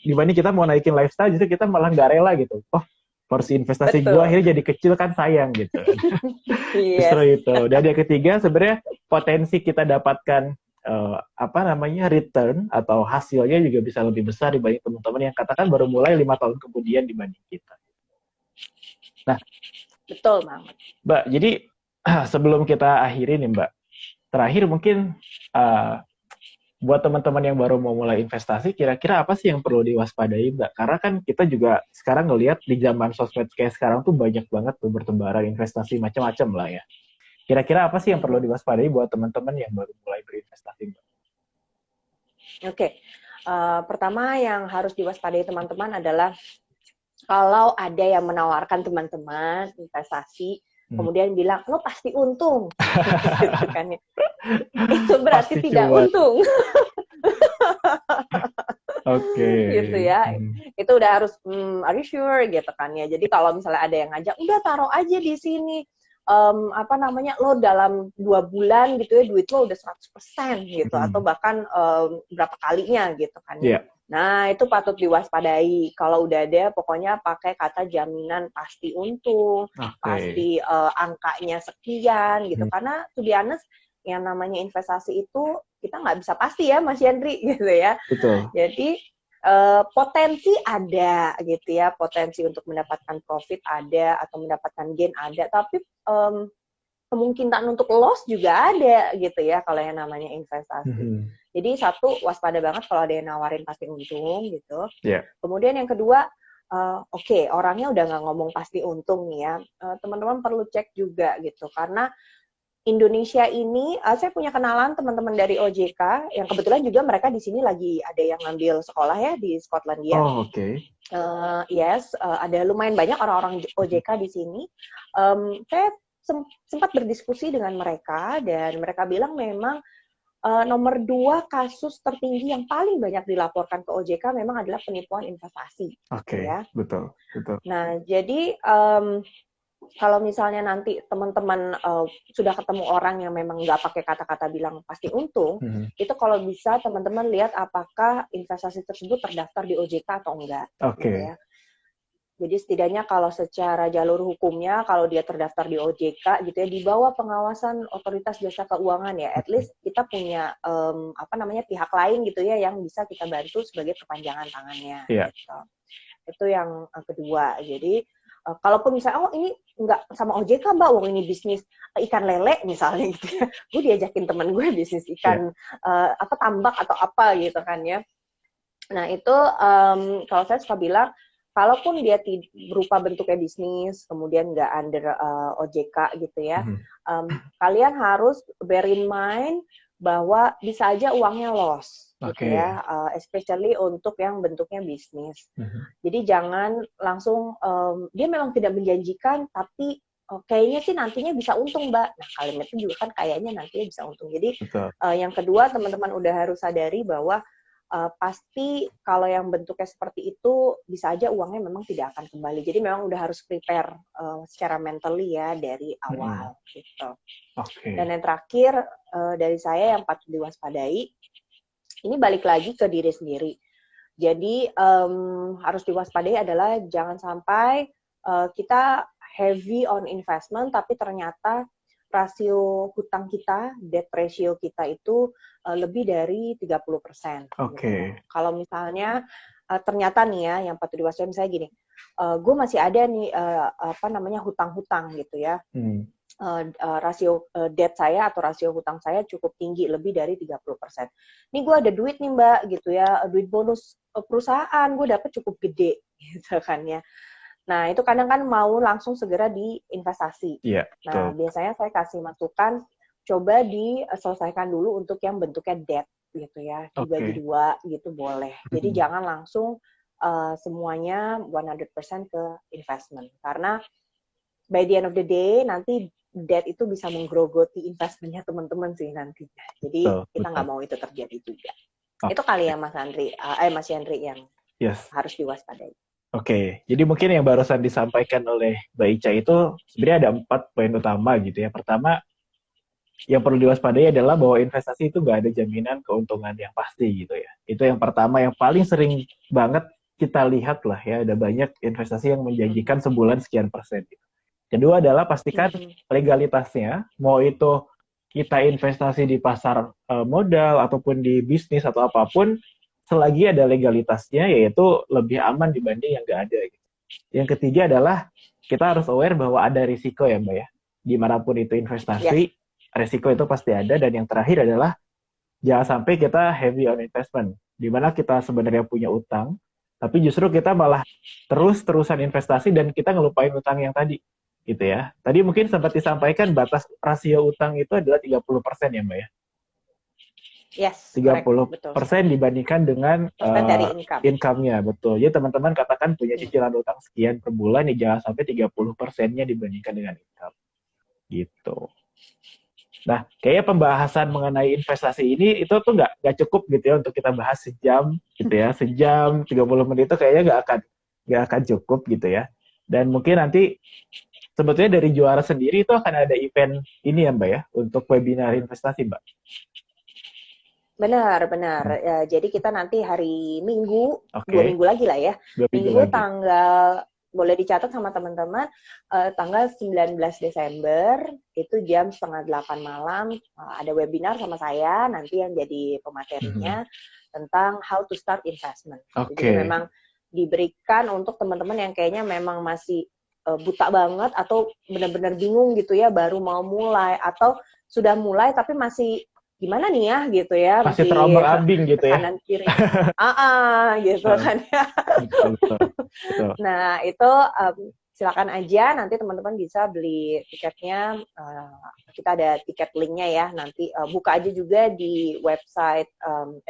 dibanding kita mau naikin lifestyle, justru kita malah nggak rela gitu. Oh, porsi investasi gue akhirnya jadi kecil kan, sayang gitu. Justru itu. Dan yang ketiga sebenarnya potensi kita dapatkan return atau hasilnya juga bisa lebih besar dibanding teman-teman yang katakan baru mulai 5 tahun kemudian dibanding kita. Nah,
betul banget.
Mbak, jadi sebelum kita akhiri nih Mbak, terakhir mungkin buat teman-teman yang baru mau mulai investasi, kira-kira apa sih yang perlu diwaspadai, Mbak? Karena kan kita juga sekarang ngelihat di zaman sosmed kayak sekarang tuh banyak banget tuh bertebaran investasi macam-macam lah ya. Kira-kira apa sih yang perlu diwaspadai buat teman-teman yang baru mulai berinvestasi, Mbak?
Oke. Pertama yang harus diwaspadai teman-teman adalah kalau ada yang menawarkan teman-teman investasi, kemudian bilang, lo pasti untung. Gitu kan ya. Itu berarti pasti tidak untung.
Oke.
gitu ya. Itu udah harus, are you sure gitu kan ya. Jadi kalau misalnya ada yang ngajak, udah taruh aja di sini. Apa namanya, lo dalam 2 bulan gitu ya, duit lo udah 100% gitu, atau bahkan berapa kalinya gitu kan ya.
Yeah.
Nah, itu patut diwaspadai. Kalau udah ada, pokoknya pakai kata jaminan pasti untung, pasti angkanya sekian gitu. Karena to be honest, yang namanya investasi itu kita nggak bisa pasti ya, Mas Yandri gitu ya.
Betul.
Jadi potensi ada gitu ya, potensi untuk mendapatkan profit ada atau mendapatkan gain ada, tapi kemungkinan untuk loss juga ada gitu ya kalau yang namanya investasi. Jadi satu, waspada banget kalau ada yang nawarin pasti untung gitu.
Yeah.
Kemudian yang kedua, oke, orangnya udah nggak ngomong pasti untung nih ya, teman-teman perlu cek juga gitu, karena Indonesia ini, saya punya kenalan teman-teman dari OJK, yang kebetulan juga mereka di sini lagi ada yang ngambil sekolah ya di Skotlandia.
Oh, oke.
Yes, ada lumayan banyak orang-orang OJK di sini. Saya sempat berdiskusi dengan mereka, dan mereka bilang memang nomor 2 kasus tertinggi yang paling banyak dilaporkan ke OJK memang adalah penipuan investasi.
Oke,
ya.
betul.
Nah, jadi kalau misalnya nanti teman-teman sudah ketemu orang yang memang nggak pakai kata-kata bilang pasti untung, itu kalau bisa teman-teman lihat apakah investasi tersebut terdaftar di OJK atau enggak.
Oke.
Gitu ya. Jadi setidaknya kalau secara jalur hukumnya, kalau dia terdaftar di OJK gitu ya, di bawah pengawasan Otoritas Jasa Keuangan ya, at least kita punya pihak lain gitu ya yang bisa kita bantu sebagai perpanjangan tangannya.
Yeah.
Gitu. Itu yang kedua. Jadi kalaupun misalnya, oh ini nggak sama OJK Mbak, wong ini bisnis ikan lele misalnya gitu ya, gue diajakin temen gue bisnis ikan tambak atau apa gitu kan ya. Nah itu kalau saya suka bilang, kalaupun dia berupa bentuknya bisnis, kemudian nggak under OJK gitu ya, kalian harus bear in mind bahwa bisa aja uangnya loss. Gitu ya, especially untuk yang bentuknya bisnis. Jadi jangan langsung, dia memang tidak menjanjikan, tapi kayaknya sih nantinya bisa untung, Mbak. Nah, kalimat itu juga kan kayaknya nantinya bisa untung. Jadi yang kedua, teman-teman udah harus sadari bahwa pasti kalau yang bentuknya seperti itu, bisa aja uangnya memang tidak akan kembali. Jadi memang udah harus prepare secara mentally ya dari awal. Gitu. Dan yang terakhir, dari saya yang patut diwaspadai, ini balik lagi ke diri sendiri. Jadi harus diwaspadai adalah jangan sampai kita heavy on investment, tapi ternyata rasio hutang kita, debt ratio kita itu lebih dari 30%.
Oke.
Gitu. Kalau misalnya ternyata nih ya, yang patut diwaspadai misalnya gini, gue masih ada nih hutang-hutang gitu ya. Rasio debt saya atau rasio hutang saya cukup tinggi, lebih dari 30%. Ini gue ada duit nih Mbak, gitu ya, duit bonus perusahaan, gue dapet cukup gede, gitu kan ya. Nah, itu kadang kan mau langsung segera diinvestasi.
Yeah,
nah, biasanya saya kasih masukan, coba diselesaikan dulu untuk yang bentuknya debt, gitu ya, dibagi 2, gitu boleh. Jadi jangan langsung semuanya 100% ke investment, karena by the end of the day, nanti debt itu bisa menggerogoti investmentnya teman-teman sih nantinya. Jadi kita nggak mau itu terjadi juga. Itu kali ya Mas Yandri yang harus diwaspadai.
Oke, jadi mungkin yang barusan disampaikan oleh Mbak Ica itu sebenarnya ada 4 poin utama gitu ya. Pertama, yang perlu diwaspadai adalah bahwa investasi itu nggak ada jaminan keuntungan yang pasti gitu ya. Itu yang pertama, yang paling sering banget kita lihat lah ya, ada banyak investasi yang menjanjikan sebulan sekian persen gitu. Kedua adalah pastikan legalitasnya, mau itu kita investasi di pasar modal ataupun di bisnis atau apapun, selagi ada legalitasnya, yaitu lebih aman dibanding yang nggak ada. Gitu. Yang ketiga adalah kita harus aware bahwa ada risiko ya Mbak ya. Dimanapun itu investasi, risiko itu pasti ada. Dan yang terakhir adalah jangan sampai kita heavy on investment, dimana kita sebenarnya punya utang, tapi justru kita malah terus-terusan investasi dan kita ngelupain utang yang tadi. Gitu ya. Tadi mungkin sempat disampaikan batas rasio utang itu adalah 30% ya Mbak ya?
Yes,
30% dibandingkan dengan
dari
income-nya, betul. Jadi teman-teman katakan punya cicilan utang sekian per bulan, ya jangan sampai 30%-nya dibandingkan dengan income. Gitu. Nah, kayaknya pembahasan mengenai investasi ini itu tuh nggak cukup gitu ya untuk kita bahas sejam gitu ya, sejam 30 menit itu kayaknya nggak akan cukup gitu ya. Dan mungkin nanti sebetulnya dari juara sendiri itu akan ada event ini ya Mbak ya, untuk webinar investasi Mbak.
Benar, benar.
Hmm,
Ya, jadi kita nanti hari Minggu, 2 minggu
Oke,
lagi lah ya.
2 minggu
Minggu
lagi.
tanggal, boleh dicatat sama teman-teman, tanggal 19 Desember, itu jam setengah 8 malam, ada webinar sama saya, nanti yang jadi
Mhm.
pematerinya tentang how to start investment. Jadi
Oke.
memang diberikan untuk teman-teman yang kayaknya memang masih buta banget atau benar-benar bingung gitu ya, baru mau mulai, atau sudah mulai tapi masih gimana nih ya gitu ya,
Masih
masih
terombang-ambing
ke
gitu ya.
kanan kiri gitu
Betul,
kan ya.
betul, betul, betul.
Nah itu silakan aja nanti teman-teman bisa beli tiketnya, kita ada tiket linknya ya, nanti buka aja juga di website,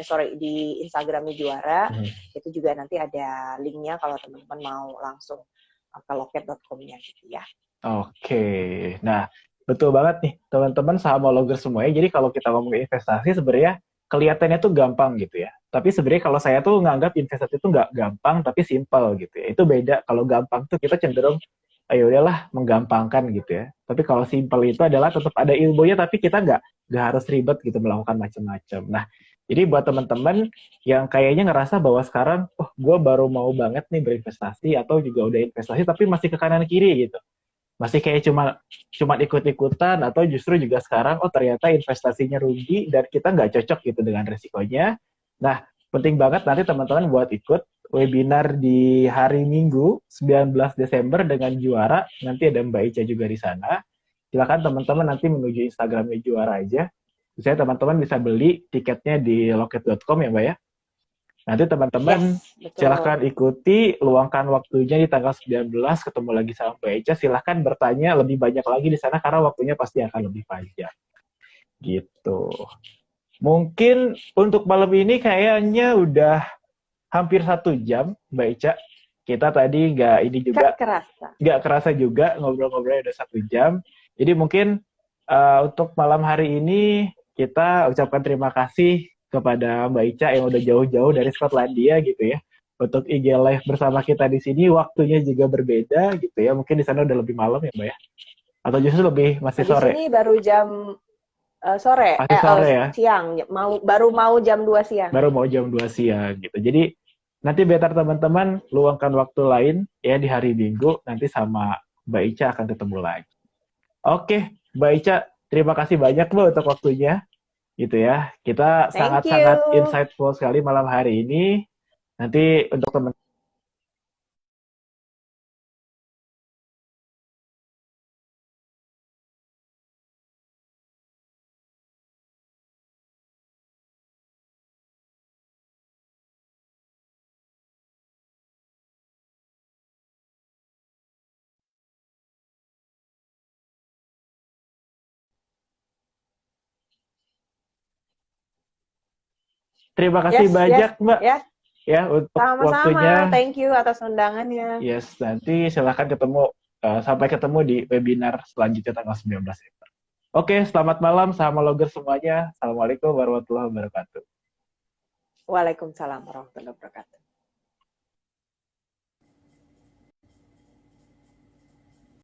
sorry, di Instagramnya Juara,
Mhm.
itu juga nanti ada linknya kalau teman-teman mau langsung ke loket.com-nya gitu ya.
Oke, nah betul banget nih teman-teman sahamologer semuanya. Jadi kalau kita ngomongin investasi sebenarnya kelihatannya tuh gampang gitu ya. Tapi sebenarnya kalau saya tuh nganggap investasi itu nggak gampang tapi simpel gitu ya. Itu beda. Kalau gampang tuh kita cenderung ayo udahlah menggampangkan gitu ya. Tapi kalau simpel itu adalah tetap ada ilmunya tapi kita nggak harus ribet gitu melakukan macam-macam. Nah, jadi buat teman-teman yang kayaknya ngerasa bahwa sekarang, oh gue baru mau banget nih berinvestasi atau juga udah investasi tapi masih ke kanan kiri gitu, masih kayak cuma ikut-ikutan atau justru juga sekarang oh ternyata investasinya rugi dan kita nggak cocok gitu dengan resikonya. Nah, penting banget nanti teman-teman buat ikut webinar di hari Minggu 19 Desember dengan Juara. Nanti ada Mbak Ica juga di sana. Silakan teman-teman nanti menuju Instagramnya Juara aja. Saya teman-teman bisa beli tiketnya di loket.com ya Mbak ya. Nanti teman-teman
Yes, betul.
silahkan ikuti, luangkan waktunya di tanggal 19, ketemu lagi sama Mbak Eca, silahkan bertanya lebih banyak lagi di sana karena waktunya pasti akan lebih panjang. Gitu. Mungkin untuk malam ini kayaknya udah hampir 1 jam, Mbak Eca. Kita tadi nggak ini
Gak
juga,
kerasa.
nggak kerasa juga ngobrol-ngobrolnya udah 1 jam. Jadi mungkin untuk malam hari ini kita ucapkan terima kasih kepada Mbak Ica yang udah jauh-jauh dari Skotlandia gitu ya. Untuk IG Live bersama kita di sini waktunya juga berbeda gitu ya. Mungkin di sana udah lebih malam ya Mbak ya. Atau justru lebih masih
Di
sore.
sini baru jam sore,
Masih sore ya.
siang, baru mau jam 2 siang.
Baru mau jam 2 siang gitu. Jadi nanti better teman-teman luangkan waktu lain ya di hari Minggu nanti sama Mbak Ica akan ketemu lagi. Oke, Mbak Ica, terima kasih banyak Mbak untuk waktunya gitu ya. Kita
Thank
sangat-sangat
you.
insightful sekali malam hari ini. Nanti untuk teman terima kasih
Yes, yes,
banyak Mbak
ya.
ya untuk
Sama-sama.
waktunya.
Thank you atas undangannya.
Yes, nanti silahkan ketemu sampai ketemu di webinar selanjutnya tanggal 19 September. Oke, selamat malam sama logger semuanya. Assalamualaikum warahmatullahi wabarakatuh.
Waalaikumsalam warahmatullahi wabarakatuh.